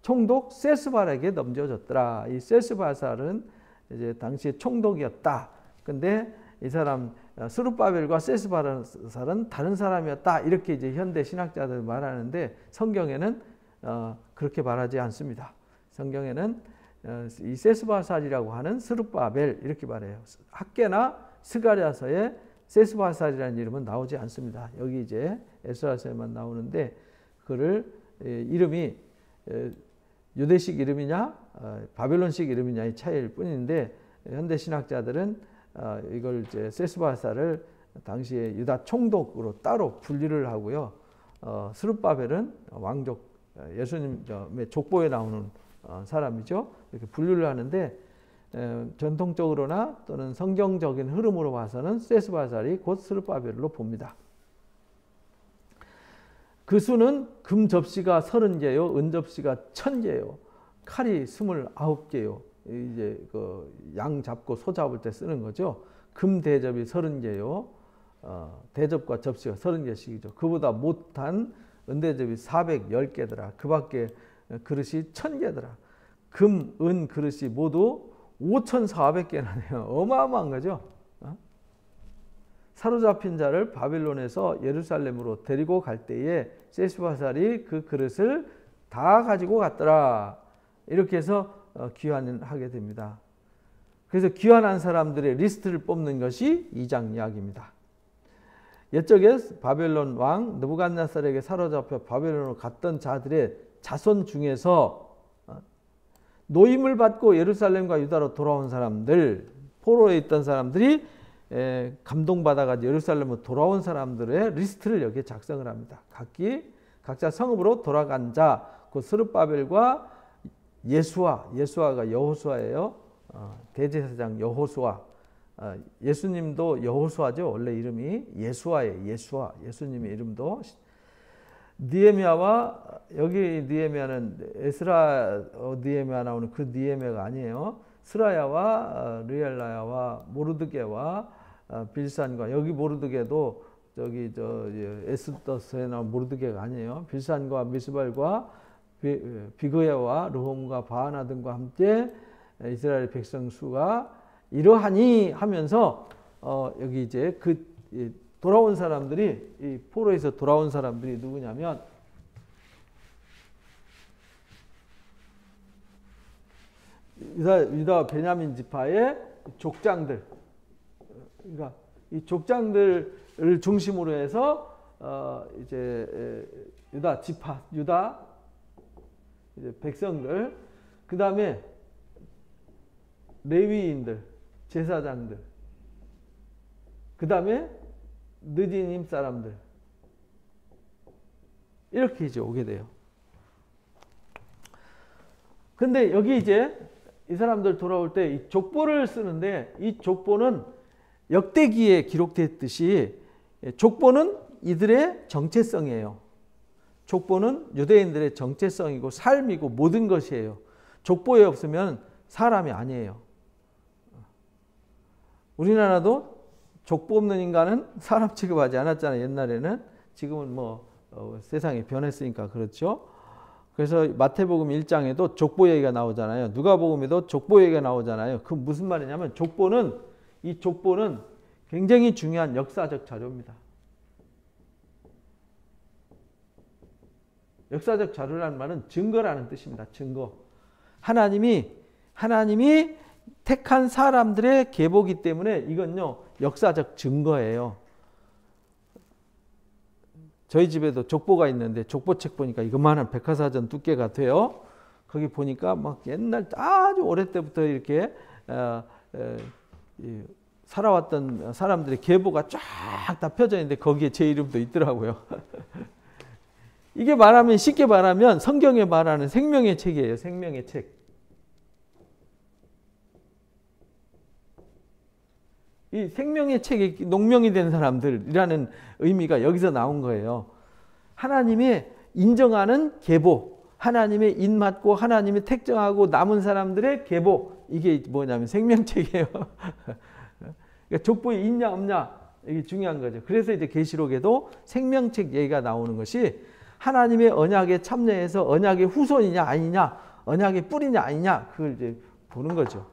총독 세스발에게 넘겨줬더라. 이 세스바살은 이제 당시에 총독이었다. 근데 이 사람 스룹바벨과 세스바살은 다른 사람이었다. 이렇게 이제 현대 신학자들 말하는데 성경에는 그렇게 말하지 않습니다. 성경에는 이 세스바살이라고 하는 스룹바벨 이렇게 말해요. 학계나 스가랴서에 세스바살이라는 이름은 나오지 않습니다. 여기 이제 에스라서에만 나오는데 그를 이름이 유대식 이름이냐 바벨론식 이름이냐의 차이일 뿐인데 현대 신학자들은 이걸 이제 세스바살을 당시에 유다 총독으로 따로 분리를 하고요. 스룹바벨은 왕족 예수님의 족보에 나오는 사람이죠. 이렇게 분류를 하는데 전통적으로나 또는 성경적인 흐름으로 봐서는 세스바살이 곧 스룹바벨로 봅니다. 그 수는 금 접시가 30개요, 은 접시가 1000개요, 칼이 29개요. 이제 그 양 잡고 소 잡을 때 쓰는 거죠. 금 대접이 30개요. 대접과 접시가 30개씩이죠. 그보다 못한 은 대접이 410개더라. 그 밖에 그릇이 1000개더라. 금, 은 그릇이 모두 5400개나네요. 어마어마한 거죠. 사로잡힌 자를 바빌론에서 예루살렘으로 데리고 갈 때에 세스바살이 그 그릇을 다 가지고 갔더라. 이렇게 해서 귀환하게 됩니다. 그래서 귀환한 사람들의 리스트를 뽑는 것이 2장 이야기입니다. 옛적에 바벨론 왕 느부갓네살에게 사로잡혀 바벨론으로 갔던 자들의 자손 중에서 노임을 받고 예루살렘과 유다로 돌아온 사람들, 포로에 있던 사람들이 감동받아가지고 예루살렘으로 돌아온 사람들의 리스트를 여기에 작성을 합니다. 각자 성읍으로 돌아간 자, 그 스룹바벨과 예수아가 여호수아예요. 대제사장 여호수아. 예수님도 여호수아죠. 원래 이름이 예수아예요. 예수님의 이름도. 느헤미야와 여기 느헤미야는 에스라 느헤미야 나오는 그 느헤미야가 아니에요. 스라야와 르엘라야와 모르드게와 빌산과 여기 모르드게도 저기 에스더스에 나온 모르드게가 아니에요. 빌산과 미스발과 비그야와 르홈과 바하나 등과 함께 이스라엘 백성 수가 이러하니 하면서 여기 이제 그 돌아온 사람들이 이 포로에서 돌아온 사람들이 누구냐면 유다 베냐민 지파의 족장들, 그러니까 이 족장들을 중심으로 해서 이제 유다 지파, 유다 이제 백성들, 그 다음에 레위인들, 제사장들, 그 다음에 느디님 사람들, 이렇게 이제 오게 돼요. 근데 여기 이제 이 사람들 돌아올 때 이 족보를 쓰는데 이 족보는 역대기에 기록됐듯이 족보는 이들의 정체성이에요. 족보는 유대인들의 정체성이고 삶이고 모든 것이에요. 족보에 없으면 사람이 아니에요. 우리나라도 족보 없는 인간은 사람 취급하지 않았잖아요. 옛날에는. 지금은 뭐 세상이 변했으니까 그렇죠. 그래서 마태복음 1장에도 족보 얘기가 나오잖아요. 누가복음에도 족보 얘기가 나오잖아요. 그 무슨 말이냐면 이 족보는 굉장히 중요한 역사적 자료입니다. 역사적 자료라는 말은 증거라는 뜻입니다. 증거. 하나님이 택한 사람들의 계보기 때문에 이건요 역사적 증거예요. 저희 집에도 족보가 있는데 족보책 보니까 이것만한 백과사전 두께가 돼요. 거기 보니까 막 옛날 아주 오래 때부터 이렇게 살아왔던 사람들의 계보가 쫙 다 펴져 있는데 거기에 제 이름도 있더라고요. 이게 쉽게 말하면 성경에 말하는 생명의 책이에요. 생명의 책. 이 생명의 책에 농명이 된 사람들이라는 의미가 여기서 나온 거예요. 하나님의 인정하는 계보, 하나님의 인맞고 하나님이 택정하고 남은 사람들의 계보, 이게 뭐냐면 생명책이에요. 그러니까 족보에 있냐 없냐 이게 중요한 거죠. 그래서 이제 계시록에도 생명책 얘기가 나오는 것이 하나님의 언약에 참여해서 언약의 후손이냐 아니냐, 언약의 뿌리냐 아니냐 그걸 이제 보는 거죠.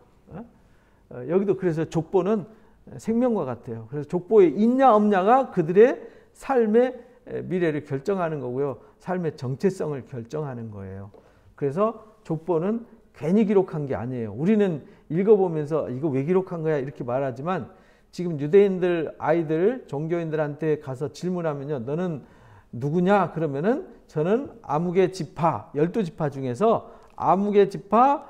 여기도 그래서 족보는 생명과 같아요. 그래서 족보에 있냐 없냐가 그들의 삶의 미래를 결정하는 거고요. 삶의 정체성을 결정하는 거예요. 그래서 족보는 괜히 기록한 게 아니에요. 우리는 읽어보면서 이거 왜 기록한 거야 이렇게 말하지만 지금 유대인들 아이들 종교인들한테 가서 질문하면요. 너는 누구냐? 그러면은 저는 아무개 지파 12지파 중에서 아무개 지파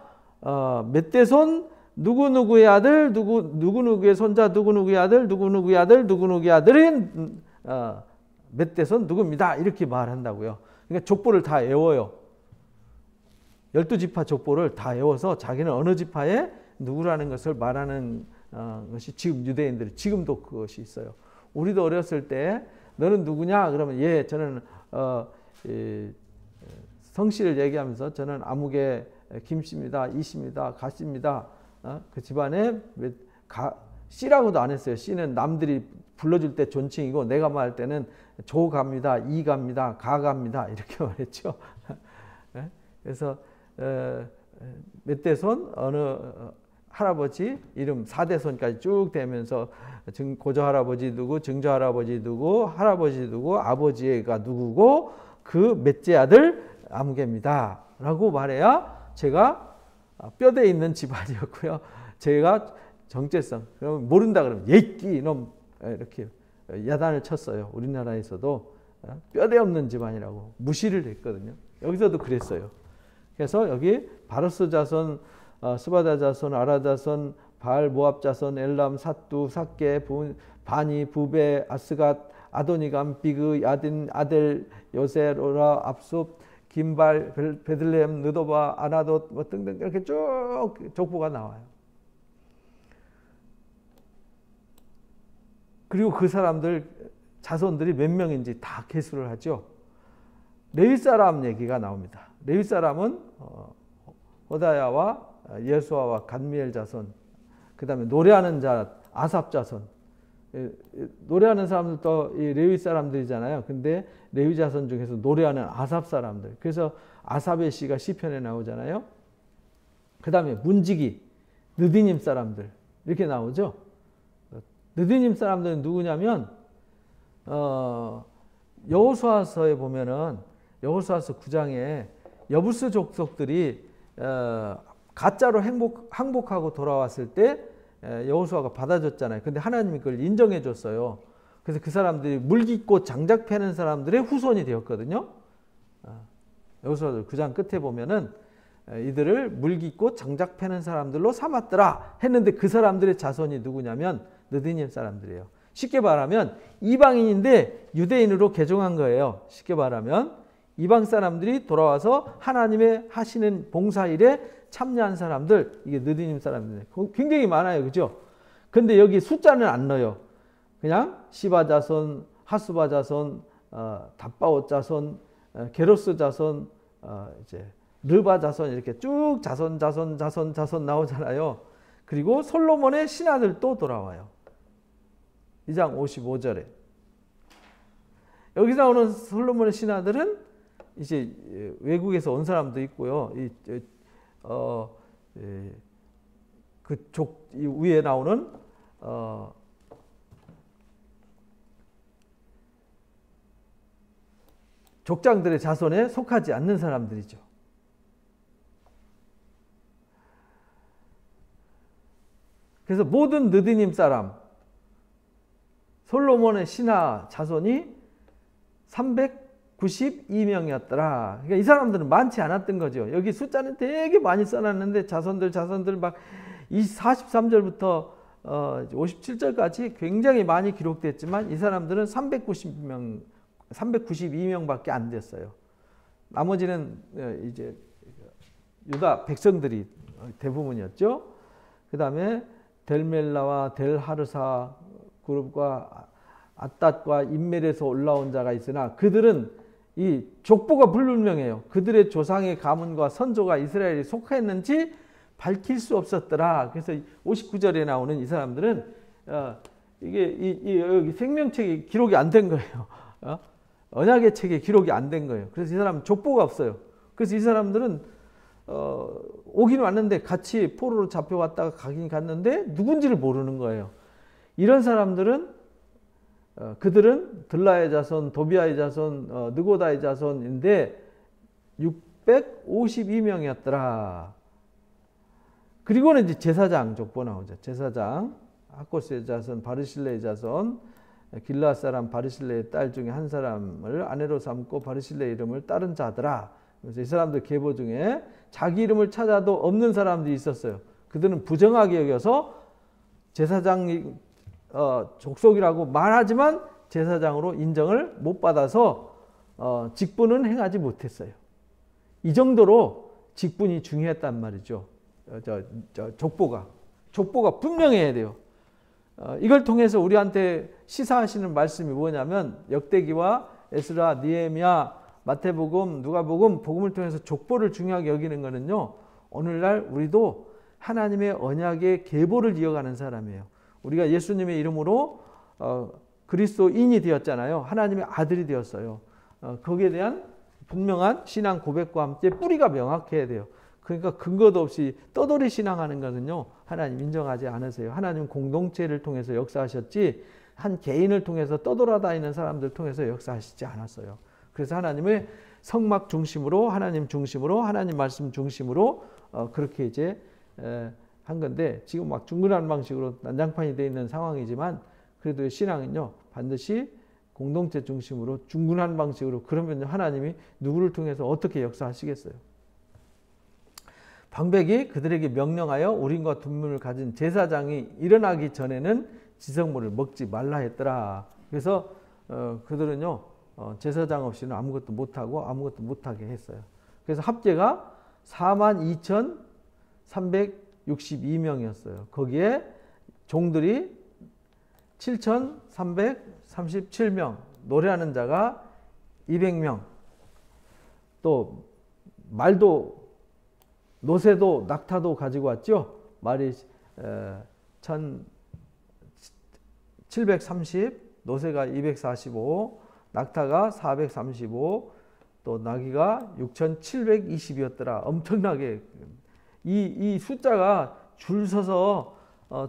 몇 대손 누구누구의 아들 누구누구의 손자 누구누구의 아들 누구누구의 아들 누구누구의 아들인 몇 대손 누구입니다. 이렇게 말한다고요. 그러니까 족보를 다 외워요. 12지파 족보를 다 외워서 자기는 어느 지파에 누구라는 것을 말하는 것이 지금 유대인들이 지금도 그것이 있어요. 우리도 어렸을 때 너는 누구냐? 그러면 예, 저는 성씨를 얘기하면서 저는 아무개 김씨입니다. 이씨입니다. 가씨입니다. 그 집안에 씨라고도 안 했어요. 씨는 남들이 불러줄 때 존칭이고 내가 말할 때는 조갑니다. 이갑니다. 가갑니다. 이렇게 말했죠. 그래서 몇 대손 어느 할아버지 이름 4대손까지 쭉 되면서 고조할아버지 누구 증조할아버지 누구 할아버지 누구 아버지가 누구고 그 몇째 아들 아무개입니다 라고 말해야 제가 뼈대 있는 집안이었고요. 제가 정체성 그러면 모른다 그러면 예끼 이놈 이렇게 야단을 쳤어요. 우리나라에서도 뼈대 없는 집안이라고 무시를 했거든요. 여기서도 그랬어요. 그래서 여기 바로스 자손 스바다 자손 아라 자손 바알 모압 자손 엘람 사뚜 삭게 바니 부베 아스갓 아도니감 비그 야딘 아델 요세 로라 압숲 김발 베들레헴 느도바 아나돗 뭐 등등 이렇게 쭉 족보가 나와요. 그리고 그 사람들 자손들이 몇 명인지 다 계수를 하죠. 레위 사람 얘기가 나옵니다. 레위 사람은 호다야와 예수아와 간미엘 자손, 그 다음에 노래하는 자 아삽 자손. 노래하는 사람들도 이 레위 사람들이잖아요. 근데 레위 자손 중에서 노래하는 아삽 사람들. 그래서 아삽의 시가 시편에 나오잖아요. 그 다음에 문지기, 느디님 사람들 이렇게 나오죠. 느디님 사람들은 누구냐면 여호수아서에 보면은 여호수아서 9장에 여부스 족속들이 가짜로 항복하고 돌아왔을 때 여호수아가 받아줬잖아요. 근데 하나님이 그걸 인정해 줬어요. 그래서 그 사람들이 물깃꽃 장작 패는 사람들의 후손이 되었거든요. 여호수아 9장 끝에 보면은 이들을 물깃꽃 장작 패는 사람들로 삼았더라 했는데 그 사람들의 자손이 누구냐면 느디님 사람들이에요. 쉽게 말하면 이방인인데 유대인으로 개종한 거예요. 쉽게 말하면 이방 사람들이 돌아와서 하나님의 하시는 봉사일에 참여한 사람들, 이게 느디님 사람들 굉장히 많아요. 그죠? 근데 여기 숫자는 안 넣어요. 그냥 시바 자손, 하수바 자손, 답바옷 자손, 게로스 자손, 이제 르바 자손 이렇게 쭉 자손 나오잖아요. 그리고 솔로몬의 신하들도 돌아와요. 2장 55절에. 여기서 나오는 솔로몬의 신하들은 이제 외국에서 온 사람도 있고요. 이 위에 나오는 족장들의 자손에 속하지 않는 사람들이죠. 그래서 모든 느디님 사람, 솔로몬의 신하 자손이 392명이었더라. 그러니까 이 사람들은 많지 않았던 거죠. 여기 숫자는 되게 많이 써놨는데 자손들 막 43절부터 57절까지 굉장히 많이 기록됐지만 이 사람들은 392명밖에 안 됐어요. 나머지는 이제 유다 백성들이 대부분이었죠. 그 다음에 델멜라와 델하르사 그룹과 아따과 인멜에서 올라온 자가 있으나 그들은 이 족보가 불분명해요. 그들의 조상의 가문과 선조가 이스라엘에 속했는지 밝힐 수 없었더라. 그래서 59절에 나오는 이 사람들은 이게 여기 생명책에 기록이 안 된 거예요. 언약의 책에 기록이 안 된 거예요. 그래서 이 사람은 족보가 없어요. 그래서 이 사람들은 오긴 왔는데 같이 포로로 잡혀왔다가 가긴 갔는데 누군지를 모르는 거예요. 이런 사람들은 그들은 들라의 자손, 도비아의 자손, 느고다의 자손인데 652명이었더라. 그리고는 이제 제사장 족보 나오죠. 제사장, 하코스의 자손, 바르실레의 자손, 길르앗 사람 바르실레의 딸 중에 한 사람을 아내로 삼고 바르실레의 이름을 따른 자더라. 그래서 이 사람들 계보 중에 자기 이름을 찾아도 없는 사람들이 있었어요. 그들은 부정하게 여겨서 제사장 족속이라고 말하지만 제사장으로 인정을 못 받아서 직분은 행하지 못했어요. 이 정도로 직분이 중요했단 말이죠. 족보가 분명해야 돼요. 이걸 통해서 우리한테 시사하시는 말씀이 뭐냐면 역대기와 에스라, 느헤미야, 마태복음, 누가복음, 복음을 통해서 족보를 중요하게 여기는 거는요. 오늘날 우리도 하나님의 언약의 계보를 이어가는 사람이에요. 우리가 예수님의 이름으로 그리스도인이 되었잖아요. 하나님의 아들이 되었어요. 거기에 대한 분명한 신앙 고백과 함께 뿌리가 명확해야 돼요. 그러니까 근거도 없이 떠돌이 신앙하는 것은요. 하나님 인정하지 않으세요. 하나님 공동체를 통해서 역사하셨지 한 개인을 통해서 떠돌아다니는 사람들 통해서 역사하시지 않았어요. 그래서 하나님의 성막 중심으로 하나님 중심으로 하나님 말씀 중심으로 그렇게 이제 한 건데 지금 막 중근한 방식으로 난장판이 되어 있는 상황이지만 그래도 신앙은요 반드시 공동체 중심으로 중근한 방식으로 그러면 하나님이 누구를 통해서 어떻게 역사하시겠어요. 방백이 그들에게 명령하여 우린과 분문을 가진 제사장이 일어나기 전에는 지성물을 먹지 말라 했더라. 그래서 그들은요 제사장 없이는 아무것도 못하고 아무것도 못하게 했어요. 그래서 합계가 42,362명이었어요. 거기에 종들이 7,337명, 노래하는 자가 200명, 또 말도 노새도 낙타도 가지고 왔죠. 말이 1,730, 노새가 245, 낙타가 435, 또 나귀가 6,720이었더라. 엄청나게 이 숫자가 줄 서서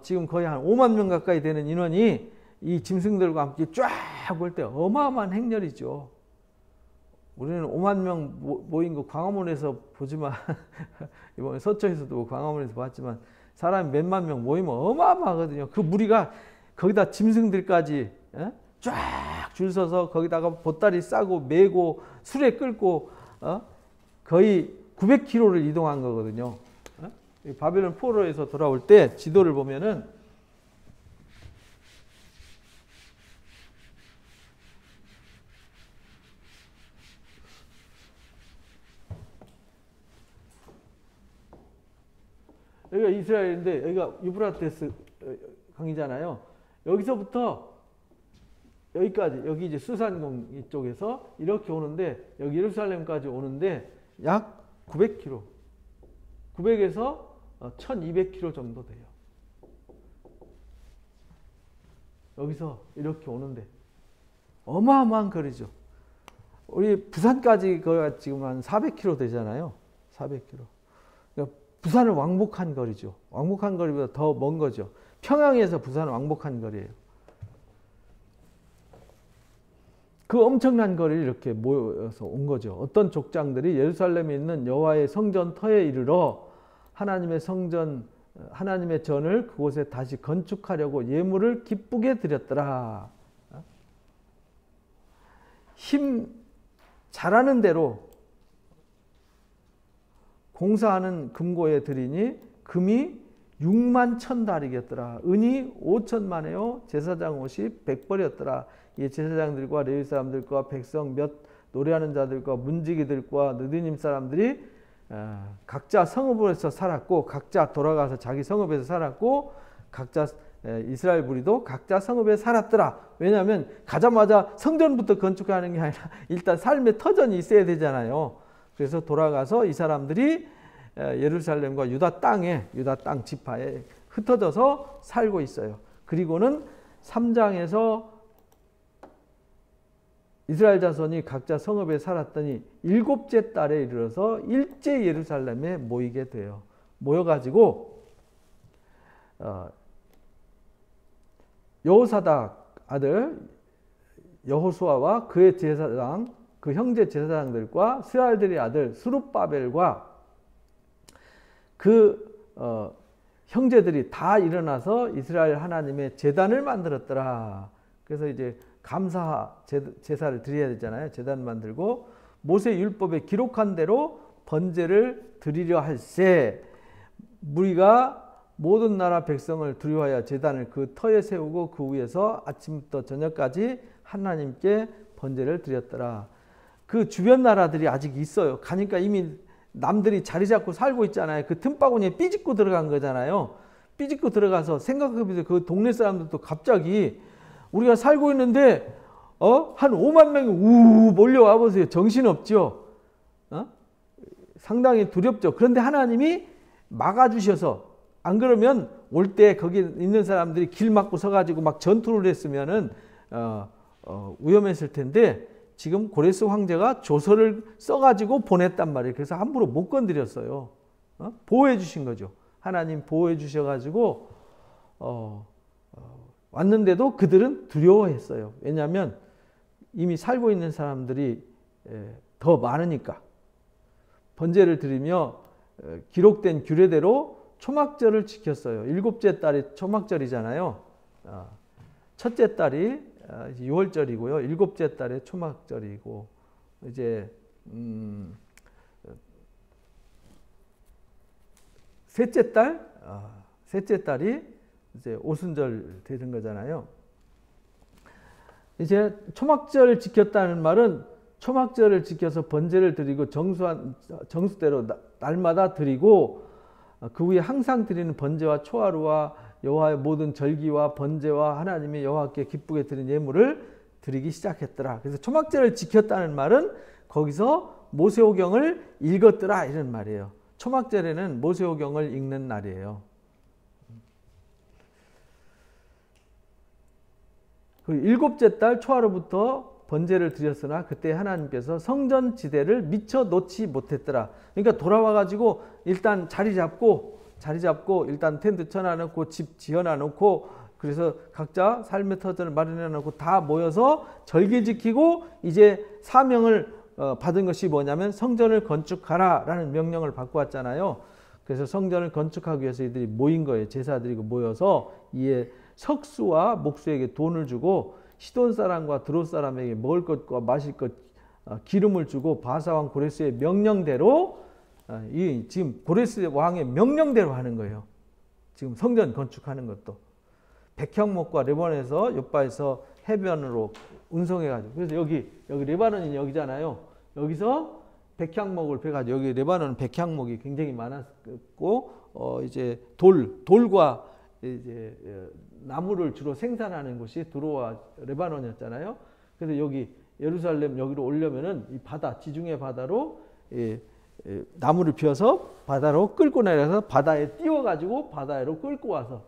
지금 거의 한 5만 명 가까이 되는 인원이 이 짐승들과 함께 쫙 볼 때 어마어마한 행렬이죠. 우리는 5만 명 모인 거 광화문에서 보지만 이번에 서초에서도 광화문에서 봤지만 사람이 몇만 명 모이면 어마어마하거든요. 그 무리가 거기다 짐승들까지 쫙 줄 서서 거기다가 보따리 싸고 메고 수레 끌고 거의 900km를 이동한 거거든요. 바벨론 포로에서 돌아올 때 지도를 보면은 여기가 이스라엘인데 여기가 유브라테스 강이잖아요. 여기서부터 여기까지 여기 이제 수산공 이쪽에서 이렇게 오는데 여기 예루살렘까지 오는데 약 900km, 900에서 1200km 정도 돼요. 여기서 이렇게 오는데 어마어마한 거리죠. 우리 부산까지 거리가 지금 한 400km 되잖아요. 400km. 그러니까 부산을 왕복한 거리죠. 왕복한 거리보다 더 먼 거죠. 평양에서 부산을 왕복한 거리예요. 그 엄청난 거리를 이렇게 모여서 온 거죠. 어떤 족장들이 예루살렘에 있는 여호와의 성전 터에 이르러 하나님의 성전, 하나님의 전을 그곳에 다시 건축하려고 예물을 기쁘게 드렸더라. 힘 잘하는 대로 공사하는 금고에 드리니 금이 6만 1,000달이겠더라. 은이 5천만에요. 제사장 옷이 100벌이었더라. 이 제사장들과 레위 사람들과 백성 몇 노래하는 자들과 문지기들과 느디님 사람들이 각자 성읍에서 살았고 각자 돌아가서 자기 성읍에서 살았고 각자 이스라엘 무리도 각자 성읍에 살았더라. 왜냐하면 가자마자 성전부터 건축하는 게 아니라 일단 삶의 터전이 있어야 되잖아요. 그래서 돌아가서 이 사람들이 예루살렘과 유다 땅 지파에 흩어져서 살고 있어요. 그리고는 3장에서 이스라엘 자손이 각자 성읍에 살았더니 7째 달에 이르러서 일제 예루살렘에 모이게 돼요. 모여가지고 여호사닥 아들 여호수아와 그의 제사장, 그 형제 제사장들과 스알들의 아들 스룹바벨과 그 형제들이 다 일어나서 이스라엘 하나님의 제단을 만들었더라. 그래서 이제 감사 제사를 드려야 되잖아요. 제단 만들고 모세 율법에 기록한 대로 번제를 드리려 할세 무리가 모든 나라 백성을 두려워하여 제단을 그 터에 세우고 그 위에서 아침부터 저녁까지 하나님께 번제를 드렸더라. 그 주변 나라들이 아직 있어요. 가니까 이미 남들이 자리 잡고 살고 있잖아요. 그 틈바구니에 삐집고 들어간 거잖아요. 삐집고 들어가서 생각해보세요. 그 동네 사람들도 갑자기 우리가 살고 있는데 한 5만 명이 우 몰려와 보세요. 정신없죠. 상당히 두렵죠. 그런데 하나님이 막아주셔서 안 그러면 올 때 거기 있는 사람들이 길 막고 서가지고 막 전투를 했으면은 위험했을 텐데 지금 고레스 황제가 조서를 써가지고 보냈단 말이에요. 그래서 함부로 못 건드렸어요. 보호해 주신 거죠. 하나님 보호해 주셔가지고 왔는데도 그들은 두려워했어요. 왜냐하면 이미 살고 있는 사람들이 더 많으니까. 번제를 드리며 기록된 규례대로 초막절을 지켰어요. 7째 달이 초막절이잖아요. 첫째 달이 6월절이고요. 7째 달에 초막절이고 이제 셋째 달이 이제 오순절 되는 거잖아요. 이제 초막절을 지켰다는 말은 초막절을 지켜서 번제를 드리고 정수대로 날마다 드리고 그 위에 항상 드리는 번제와 초하루와 여호와의 모든 절기와 번제와 하나님의 여호와께 기쁘게 드린 예물을 드리기 시작했더라. 그래서 초막절을 지켰다는 말은 거기서 모세오경을 읽었더라 이런 말이에요. 초막절에는 모세오경을 읽는 날이에요. 그 7째 달 초하루부터 번제를 드렸으나 그때 하나님께서 성전 지대를 미처 놓지 못했더라. 그러니까 돌아와가지고 일단 자리 잡고 일단 텐트 쳐놔놓고 집 지어놔놓고 그래서 각자 삶의 터전을 마련해놓고 다 모여서 절기 지키고 이제 사명을 받은 것이 뭐냐면 성전을 건축하라 라는 명령을 받고 왔잖아요. 그래서 성전을 건축하기 위해서 이들이 모인 거예요. 제사들이 모여서 이에 석수와 목수에게 돈을 주고 시돈 사람과 드롯 사람에게 먹을 것과 마실 것 기름을 주고 바사왕 고레스의 명령대로 지금 고레스 왕의 명령대로 하는 거예요. 지금 성전 건축하는 것도 백향목과 레바논에서 요바에서 해변으로 운송해가지고 그래서 여기 레바논이 여기잖아요. 여기서 백향목을 베가지고 여기 레바논 백향목이 굉장히 많았고 이제 돌과 이제 나무를 주로 생산하는 곳이 드로아 레바논이었잖아요. 그래서 여기 예루살렘 여기로 오려면은 이 바다 지중해 바다로 나무를 피워서 바다로 끌고 내려서 바다에 띄워가지고 바다로 끌고 와서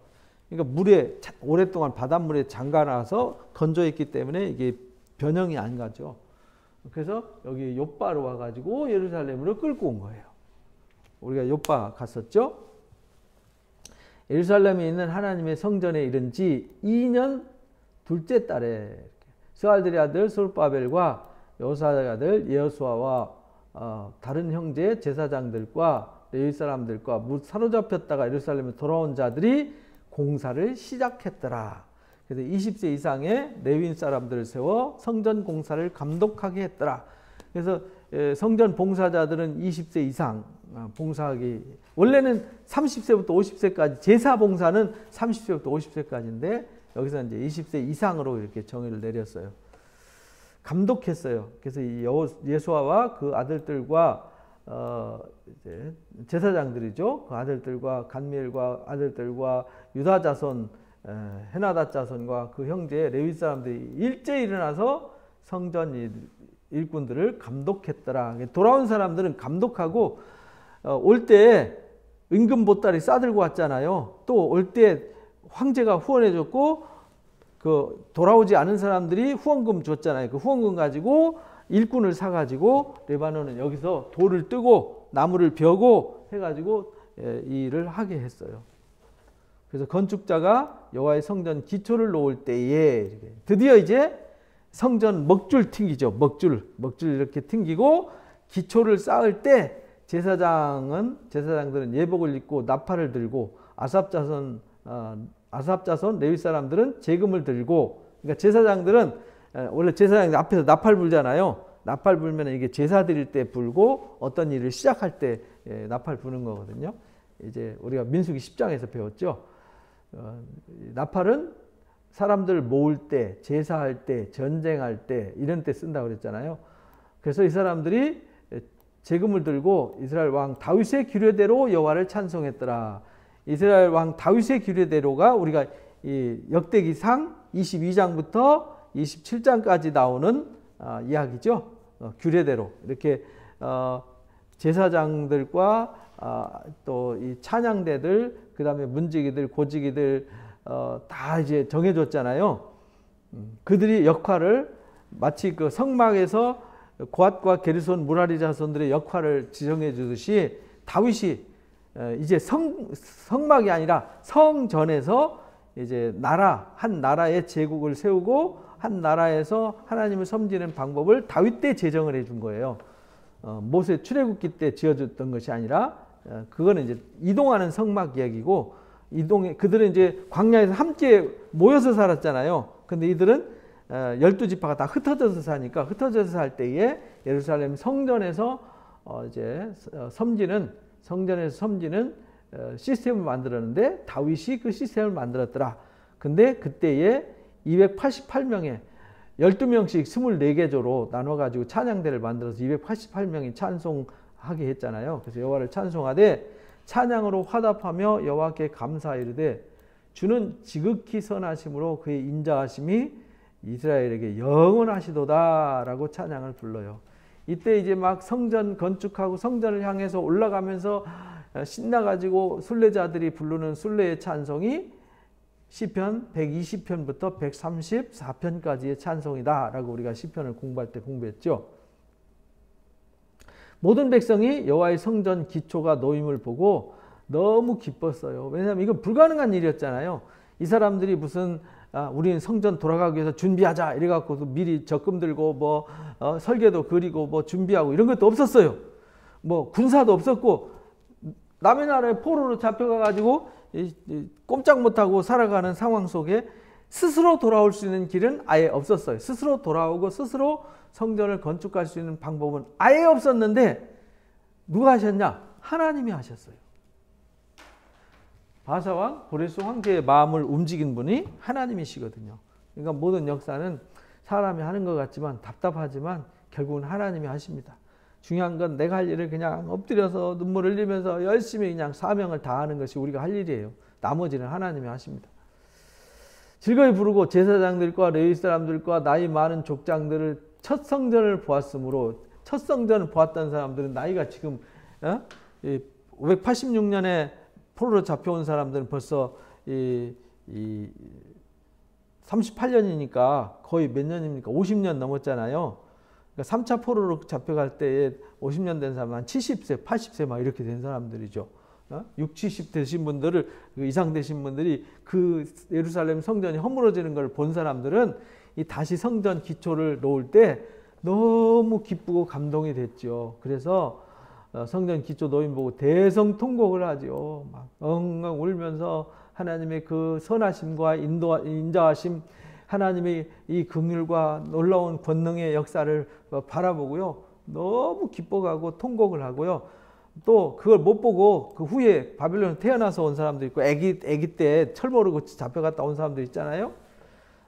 그러니까 물에 오랫동안 바닷물에 잠가놔서 건조했기 때문에 이게 변형이 안 가죠. 그래서 여기 욥바로 와가지고 예루살렘으로 끌고 온 거예요. 우리가 욥바 갔었죠. 예루살렘에 있는 하나님의 성전에 이른 지 2년 둘째 달에 스알들의 아들 스룹바벨과 여호사의 아들 여호수아와 다른 형제 제사장들과 레위 사람들과 사로잡혔다가 예루살렘에 돌아온 자들이 공사를 시작했더라. 그래서 20세 이상의 레위인 사람들을 세워 성전 공사를 감독하게 했더라. 그래서 성전 봉사자들은 20세 이상 봉사하기, 원래는 30세부터 50세까지, 제사 봉사는 30세부터 50세까지인데 여기서 이제 20세 이상으로 이렇게 정의를 내렸어요. 감독했어요. 그래서 이 예수아와 그 아들들과 이제 제사장들이죠. 그 아들들과 간미엘과 아들들과 유다 자손, 헤나다 자손과 그 형제 레위 사람들이 일제히 일어나서 성전 일꾼들을 감독했더라. 돌아온 사람들은 감독하고 올 때 은금 보따리 싸들고 왔잖아요. 또 올 때 황제가 후원해줬고 그 돌아오지 않은 사람들이 후원금 줬잖아요. 그 후원금 가지고 일꾼을 사가지고 레바논은 여기서 돌을 뜨고 나무를 벼고 해가지고 이 일을 하게 했어요. 그래서 건축자가 여호와의 성전 기초를 놓을 때에 드디어 이제 성전 먹줄 튕기죠. 먹줄 이렇게 튕기고 기초를 쌓을 때 제사장들은 예복을 입고 나팔을 들고 아삽 자손 레위 사람들은 재금을 들고, 그러니까 제사장들은 원래 제사장 앞에서 나팔 불잖아요. 나팔 불면 이게 제사 드릴 때 불고 어떤 일을 시작할 때 나팔 부는 거거든요. 이제 우리가 민수기 10장에서 배웠죠. 나팔은 사람들 모을 때, 제사할 때, 전쟁할 때 이런 때 쓴다고 그랬잖아요. 그래서 이 사람들이 재금을 들고 이스라엘 왕 다윗의 규례대로 여호와를 찬송했더라. 이스라엘 왕 다윗의 규례대로가 우리가 이 역대기상 22장부터 27장까지 나오는 이야기죠. 규례대로 이렇게 제사장들과 또 이 찬양대들, 그 다음에 문지기들, 고지기들 다 이제 정해줬잖아요. 그들이 역할을 마치 그 성막에서 고앗과 게르손 무라리 자손들의 역할을 지정해 주듯이 다윗이 이제 성막이 아니라 성전에서 이제 한 나라의 제국을 세우고 한 나라에서 하나님을 섬기는 방법을 다윗 때 제정을 해준 거예요. 모세 출애굽기 때 지어줬던 것이 아니라 그거는 이제 이동하는 성막 이야기고, 그들은 이제 광야에서 함께 모여서 살았잖아요. 근데 이들은 12지파가 다 흩어져서 사니까 흩어져서 살 때에 예루살렘 성전에서 이제 성전에서 섬기는 시스템을 만들었는데 다윗이 그 시스템을 만들었더라. 근데 그때에 288명의 12명씩 24개조로 나눠가지고 찬양대를 만들어서 288명이 찬송하게 했잖아요. 그래서 여호와를 찬송하되 찬양으로 화답하며 여호와께 감사이르되 주는 지극히 선하심으로 그의 인자하심이 이스라엘에게 영원하시도다라고 찬양을 불러요. 이때 이제 막 성전 건축하고 성전을 향해서 올라가면서 신나가지고 순례자들이 부르는 순례의 찬송이 시편 120편부터 134편까지의 찬송이다라고 우리가 시편을 공부할 때 공부했죠. 모든 백성이 여호와의 성전 기초가 놓임을 보고 너무 기뻤어요. 왜냐하면 이건 불가능한 일이었잖아요. 이 사람들이 무슨 우리는 성전 돌아가기 위해서 준비하자 이래갖고 미리 적금 들고 설계도 그리고 준비하고 이런 것도 없었어요. 군사도 없었고 남의 나라에 포로로 잡혀가가지고 꼼짝 못하고 살아가는 상황 속에 스스로 돌아올 수 있는 길은 아예 없었어요. 스스로 돌아오고 스스로 성전을 건축할 수 있는 방법은 아예 없었는데 누가 하셨냐? 하나님이 하셨어요. 바사왕 고레스 황제의 마음을 움직인 분이 하나님이시거든요. 그러니까 모든 역사는 사람이 하는 것 같지만 답답하지만 결국은 하나님이 하십니다. 중요한 건 내가 할 일을 그냥 엎드려서 눈물 흘리면서 열심히 그냥 사명을 다하는 것이 우리가 할 일이에요. 나머지는 하나님이 하십니다. 즐거이 부르고 제사장들과 레위 사람들과 나이 많은 족장들을 첫 성전을 보았으므로, 첫 성전을 보았던 사람들은 나이가 지금 586년에 포로로 잡혀온 사람들은 벌써 이 38년이니까 거의 몇 년입니까? 50년 넘었잖아요. 그러니까 3차 포로로 잡혀갈 때에 50년 된 사람 한 70세, 80세 막 이렇게 된 사람들이죠. 6, 70 되신 분들을 이상 되신 분들이 그 예루살렘 성전이 허물어지는 걸 본 사람들은 이 다시 성전 기초를 놓을 때 너무 기쁘고 감동이 됐죠. 그래서 성전 기초 놓임 보고 대성통곡을 하죠. 막 엉엉 울면서 하나님의 그 선하심과 인자하심, 하나님의 이 긍휼과 놀라운 권능의 역사를 바라보고요. 너무 기뻐가고 통곡을 하고요. 또 그걸 못 보고 그 후에 바빌론에 태어나서 온 사람도 있고 아기 때 철 모르고 잡혀갔다 온 사람도 있잖아요.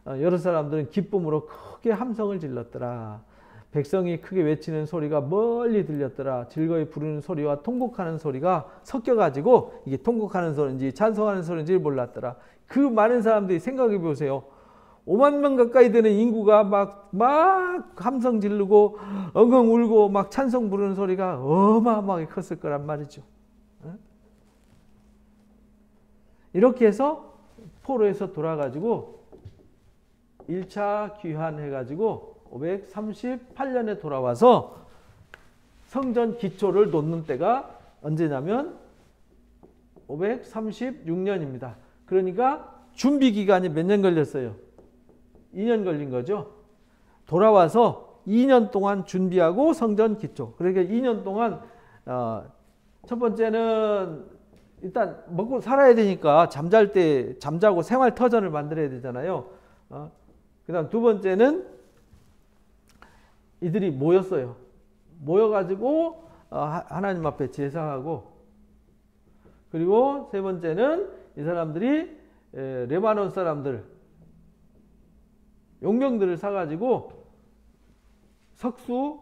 여러 사람들은 기쁨으로 크게 함성을 질렀더라. 백성이 크게 외치는 소리가 멀리 들렸더라. 즐거이 부르는 소리와 통곡하는 소리가 섞여가지고 이게 통곡하는 소리인지 찬송하는 소리인지 몰랐더라. 그 많은 사람들이 생각해 보세요. 5만 명 가까이 되는 인구가 막 함성 지르고 엉엉 울고 막 찬송 부르는 소리가 어마어마하게 컸을 거란 말이죠. 이렇게 해서 포로에서 돌아가지고 1차 귀환해가지고 538년에 돌아와서 성전 기초를 놓는 때가 언제냐면 536년입니다. 그러니까 준비 기간이 몇 년 걸렸어요? 2년 걸린 거죠. 돌아와서 2년 동안 준비하고 성전 기초. 그러니까 2년 동안 첫 번째는 일단 먹고 살아야 되니까 잠잘 때 잠자고 생활 터전을 만들어야 되잖아요. 그다음 두 번째는 이들이 모였어요. 모여가지고 하나님 앞에 제사하고, 그리고 세 번째는 이 사람들이 레바논 사람들 용병들을 사가지고 석수,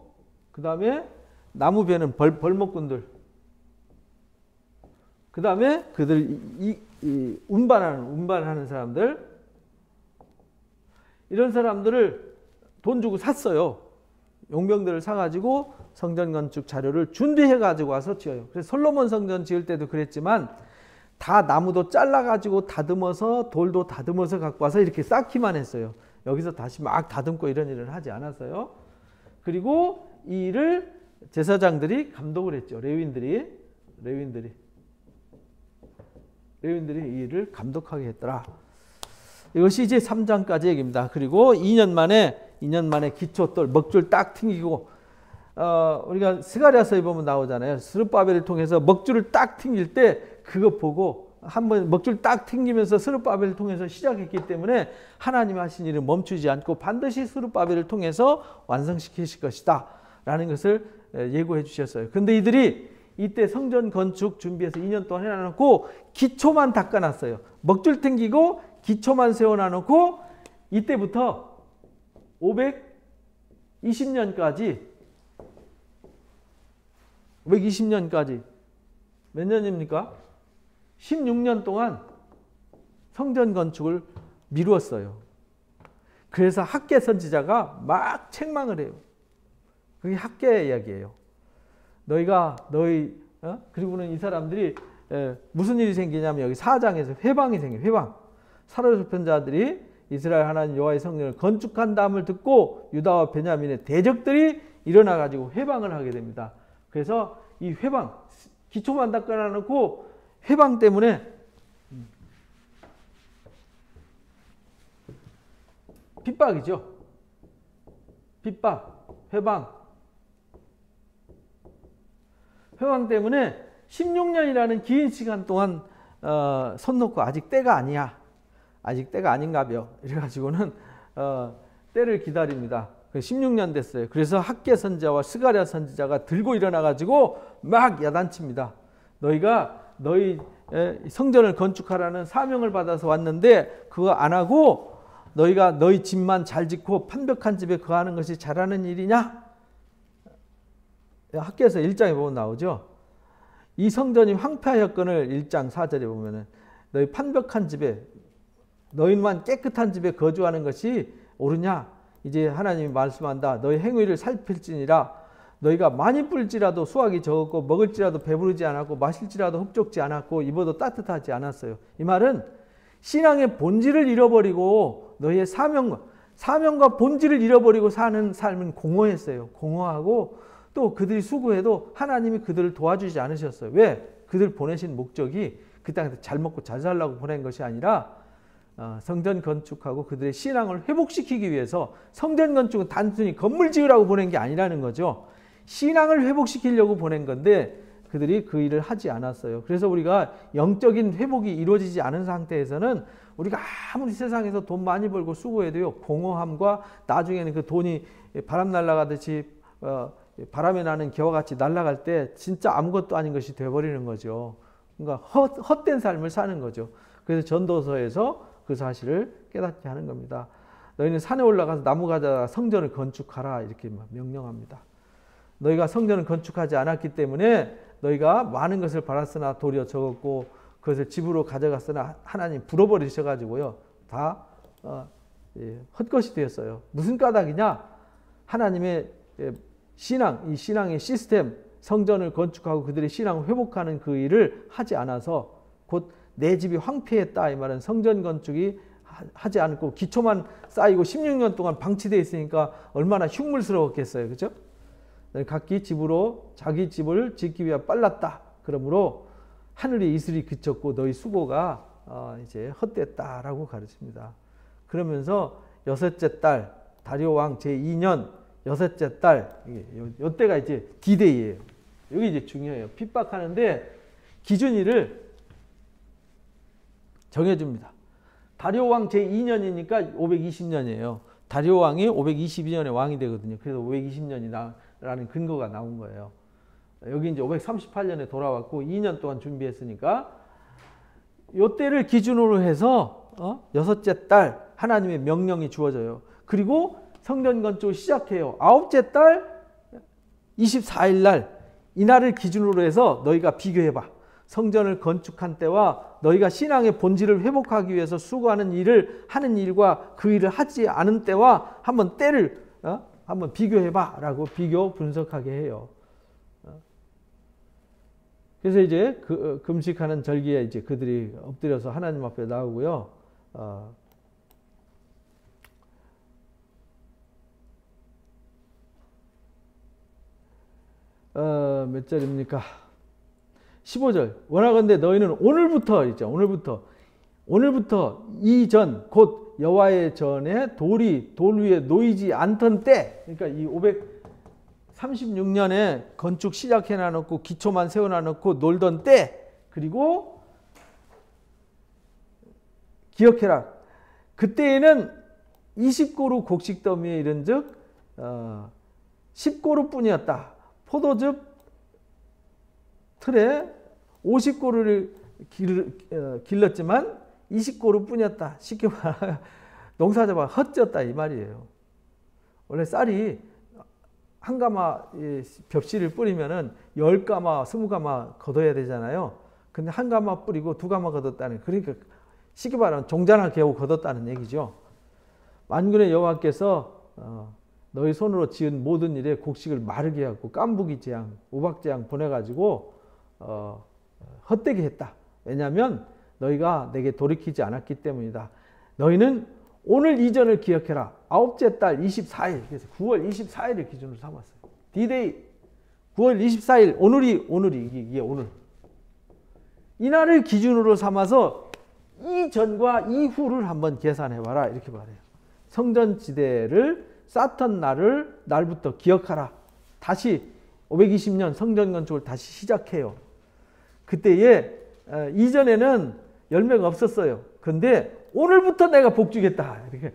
그 다음에 나무 베는 벌목꾼들, 그 다음에 그들 운반하는 사람들, 이런 사람들을 돈 주고 샀어요. 용병들을 사가지고 성전 건축 자료를 준비해가지고 와서 지어요. 그래서 솔로몬 성전 지을 때도 그랬지만 다 나무도 잘라가지고 다듬어서 돌도 다듬어서 갖고 와서 이렇게 쌓기만 했어요. 여기서 다시 막 다듬고 이런 일을 하지 않았어요. 그리고 이 일을 제사장들이 감독을 했죠. 레위인들이 이 일을 감독하게 했더라. 이것이 이제 3장까지 얘기입니다. 그리고 2년 만에 기초돌 먹줄 딱 튕기고, 우리가 스가랴서에 보면 나오잖아요. 스룹바벨을 통해서 먹줄을 딱 튕길 때 그거 보고 한번 먹줄 딱 튕기면서 스룹바벨을 통해서 시작했기 때문에 하나님 하신 일은 멈추지 않고 반드시 스룹바벨을 통해서 완성시키실 것이다 라는 것을 예고해 주셨어요. 근데 이들이 이때 성전 건축 준비해서 2년 동안 해놔놓고 기초만 닦아놨어요. 먹줄 튕기고 기초만 세워놔놓고 이때부터 520년까지 몇 년입니까? 16년 동안 성전 건축을 미루었어요. 그래서 학계 선지자가 막 책망을 해요. 그게 학계의 이야기예요. 그리고는 이 사람들이 무슨 일이 생기냐면 여기 4장에서 회방이 생겨요. 회방. 사로잡힌 자들이 이스라엘 하나님 여호와의 성전을 건축한다음을 듣고 유다와 베냐민의 대적들이 일어나 가지고 회방을 하게 됩니다. 그래서 이 회방, 기초만 닦아놓고 회방 때문에 핍박이죠. 핍박, 회방 때문에 16년이라는 긴 시간 동안 손 놓고 아직 때가 아니야. 아직 때가 아닌가벼. 이래가지고는 때를 기다립니다. 16년 됐어요. 그래서 학계 선지자와 스가랴 선지자가 들고 일어나가지고 막 야단칩니다. 너희 성전을 건축하라는 사명을 받아서 왔는데 그거 안 하고 너희가 너희 집만 잘 짓고 판벽한 집에 거하는 것이 잘하는 일이냐? 학계에서 1장에 보면 나오죠. 이 성전이 황폐하였거늘 1장 4절에 보면은 너희 판벽한 집에 너희만 깨끗한 집에 거주하는 것이 옳으냐? 이제 하나님이 말씀한다. 너희 행위를 살필지니라. 너희가 많이 뿔지라도 수확이 적었고 먹을지라도 배부르지 않았고 마실지라도 흡족지 않았고 입어도 따뜻하지 않았어요. 이 말은 신앙의 본질을 잃어버리고 너희의 사명과 본질을 잃어버리고 사는 삶은 공허했어요. 공허하고 또 그들이 수고해도 하나님이 그들을 도와주지 않으셨어요. 왜? 그들 보내신 목적이 그 땅에서 잘 먹고 잘 살라고 보낸 것이 아니라 성전 건축하고 그들의 신앙을 회복시키기 위해서. 성전 건축은 단순히 건물 지으라고 보낸 게 아니라는 거죠. 신앙을 회복시키려고 보낸 건데 그들이 그 일을 하지 않았어요. 그래서 우리가 영적인 회복이 이루어지지 않은 상태에서는 우리가 아무리 세상에서 돈 많이 벌고 수고해도요, 공허함과 나중에는 그 돈이 바람 날아가듯이 바람에 나는 겨와 같이 날아갈 때 진짜 아무것도 아닌 것이 되어버리는 거죠. 그러니까 헛된 삶을 사는 거죠. 그래서 전도서에서 그 사실을 깨닫게 하는 겁니다. 너희는 산에 올라가서 나무 가져다가 성전을 건축하라 이렇게 명령합니다. 너희가 성전을 건축하지 않았기 때문에 너희가 많은 것을 받았으나 도리어 적었고 그것을 집으로 가져갔으나 하나님 불어버리셔가지고요 다 헛것이 되었어요. 무슨 까닭이냐? 하나님의 신앙, 이 신앙의 시스템, 성전을 건축하고 그들의 신앙을 회복하는 그 일을 하지 않아서 곧 내 집이 황폐했다 이 말은 성전 건축이 하지 않고 기초만 쌓이고 16년 동안 방치되어 있으니까 얼마나 흉물스러웠겠어요. 그렇죠? 각기 집으로 자기 집을 짓기 위해 빨랐다. 그러므로 하늘의 이슬이 그쳤고 너희 수고가 이제 헛됐다라고 가르칩니다. 그러면서 여섯째 달 다리오 왕 제2년 여섯째 달 이때가 이제 D-Day예요. 여기 이제 중요해요. 핍박하는데 기준일을 정해줍니다. 다리오 왕 제2년이니까 520년이에요. 다리오 왕이 522년에 왕이 되거든요. 그래서 520년이라는 근거가 나온 거예요. 여기 이제 538년에 돌아왔고 2년 동안 준비했으니까 이때를 기준으로 해서 여섯째 달 하나님의 명령이 주어져요. 그리고 성전 건축을 시작해요. 아홉째 달 24일 날 이날을 기준으로 해서 너희가 비교해봐. 성전을 건축한 때와 너희가 신앙의 본질을 회복하기 위해서 수고하는 일을 하는 일과 그 일을 하지 않은 때와 한번 때를 한번 비교해봐 라고 비교 분석하게 해요. 그래서 이제 금식하는 절기에 이제 그들이 엎드려서 하나님 앞에 나오고요. 몇 절입니까? 15절. 원하건대 너희는 오늘부터 있죠. 오늘부터 이전 곧 여호와의 전에 돌 위에 놓이지 않던 때. 그러니까 이 536년에 건축 시작해 놔놓고 기초만 세워 놔놓고 놀던 때. 그리고 기억해라. 그때에는 20고루 곡식 더미에 이른즉 10고루뿐이었다. 포도즙 틀에 50고루를 길렀지만 20고루뿐이었다. 쉽게 말하면 농사져봐 헛졌다 이 말이에요. 원래 쌀이 한 가마 벽실을 뿌리면은 10가마, 20가마 걷어야 되잖아요. 근데 한 가마 뿌리고 2가마 걷었다는, 그러니까 쉽게 말하면 종자나 겨우 걷었다는 얘기죠. 만군의 여호와께서 너희 손으로 지은 모든 일에 곡식을 마르게 하고 깐부기 재앙, 우박 재앙 보내가지고 헛되게 했다. 왜냐하면 너희가 내게 돌이키지 않았기 때문이다. 너희는 오늘 이전을 기억해라. 아홉째 달 24일, 그래서 9월 24일을 기준으로 삼았어요. D-Day 9월 24일, 오늘이 이게 오늘. 이날을 기준으로 삼아서 이전과 이후를 한번 계산해봐라 이렇게 말해요. 성전지대를 쌓던 날부터 기억하라. 다시 520년 성전 건축을 다시 시작해요. 그때에 이전에는 열매가 없었어요. 근데 오늘부터 내가 복 주겠다. 이렇게.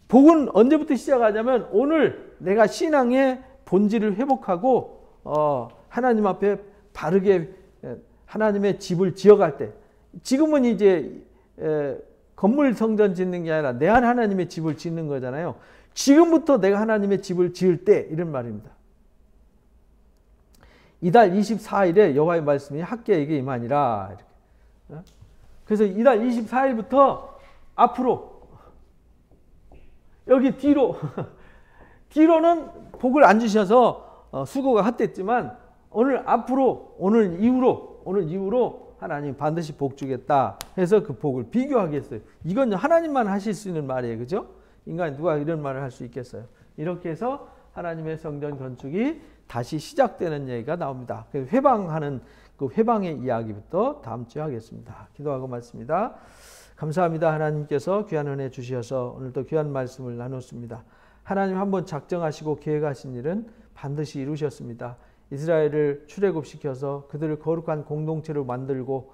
복은 언제부터 시작하냐면 오늘 내가 신앙의 본질을 회복하고 하나님 앞에 바르게 하나님의 집을 지어갈 때. 지금은 이제 건물 성전 짓는 게 아니라 내 안에 하나님의 집을 짓는 거잖아요. 지금부터 내가 하나님의 집을 지을 때 이런 말입니다. 이달 24일에 여호와의 말씀이 학계에게 임하니라. 이렇게. 그래서 이달 24일부터 앞으로 여기 뒤로는 복을 안 주셔서 수고가 헛됐지만 오늘 이후로 하나님 반드시 복 주겠다 해서 그 복을 비교하게 했어요. 이건 하나님만 하실 수 있는 말이에요. 그죠? 인간이 누가 이런 말을 할 수 있겠어요? 이렇게 해서 하나님의 성전 건축이 다시 시작되는 얘기가 나옵니다. 그래서 회방하는 그 회방의 이야기부터 다음 주에 하겠습니다. 기도하고 말씀니다. 감사합니다. 하나님께서 귀한 은혜 주셔서 오늘도 귀한 말씀을 나눴습니다. 하나님 한번 작정하시고 계획하신 일은 반드시 이루셨습니다. 이스라엘을 출애굽시켜서 그들을 거룩한 공동체로 만들고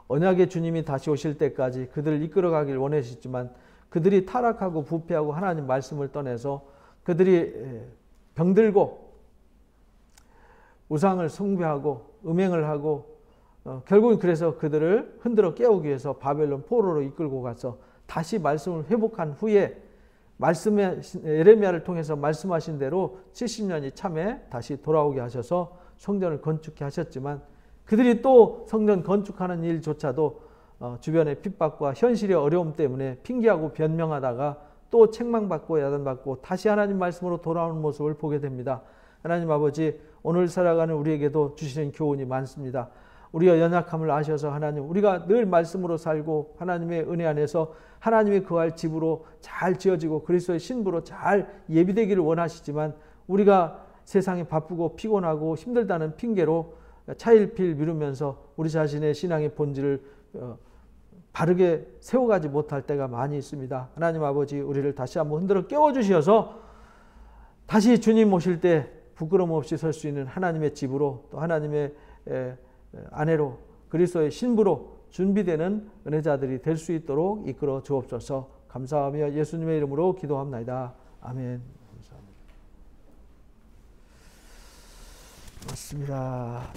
언약의 주님이 다시 오실 때까지 그들을 이끌어가길 원하셨지만 그들이 타락하고 부패하고 하나님 말씀을 떠나서 그들이 병들고 우상을 숭배하고 음행을 하고 결국은 그래서 그들을 흔들어 깨우기 위해서 바벨론 포로로 이끌고 가서 다시 말씀을 회복한 후에 말씀의 예레미야를 통해서 말씀하신 대로 70년이 참에 다시 돌아오게 하셔서 성전을 건축해 하셨지만 그들이 또 성전 건축하는 일조차도 주변의 핍박과 현실의 어려움 때문에 핑계하고 변명하다가 또 책망받고 야단받고 다시 하나님 말씀으로 돌아오는 모습을 보게 됩니다. 하나님 아버지, 오늘 살아가는 우리에게도 주시는 교훈이 많습니다. 우리가 연약함을 아셔서 하나님, 우리가 늘 말씀으로 살고 하나님의 은혜 안에서 하나님이 거할 집으로 잘 지어지고 그리스도의 신부로 잘 예비되기를 원하시지만 우리가 세상에 바쁘고 피곤하고 힘들다는 핑계로 차일피일 미루면서 우리 자신의 신앙의 본질을 바르게 세워가지 못할 때가 많이 있습니다. 하나님 아버지, 우리를 다시 한번 흔들어 깨워주셔서 다시 주님 오실 때 부끄러움 없이 설 수 있는 하나님의 집으로 또 하나님의 아내로 그리스도의 신부로 준비되는 은혜자들이 될 수 있도록 이끌어 주옵소서. 감사하며 예수님의 이름으로 기도합나이다. 아멘. 감사합니다. 맞습니다.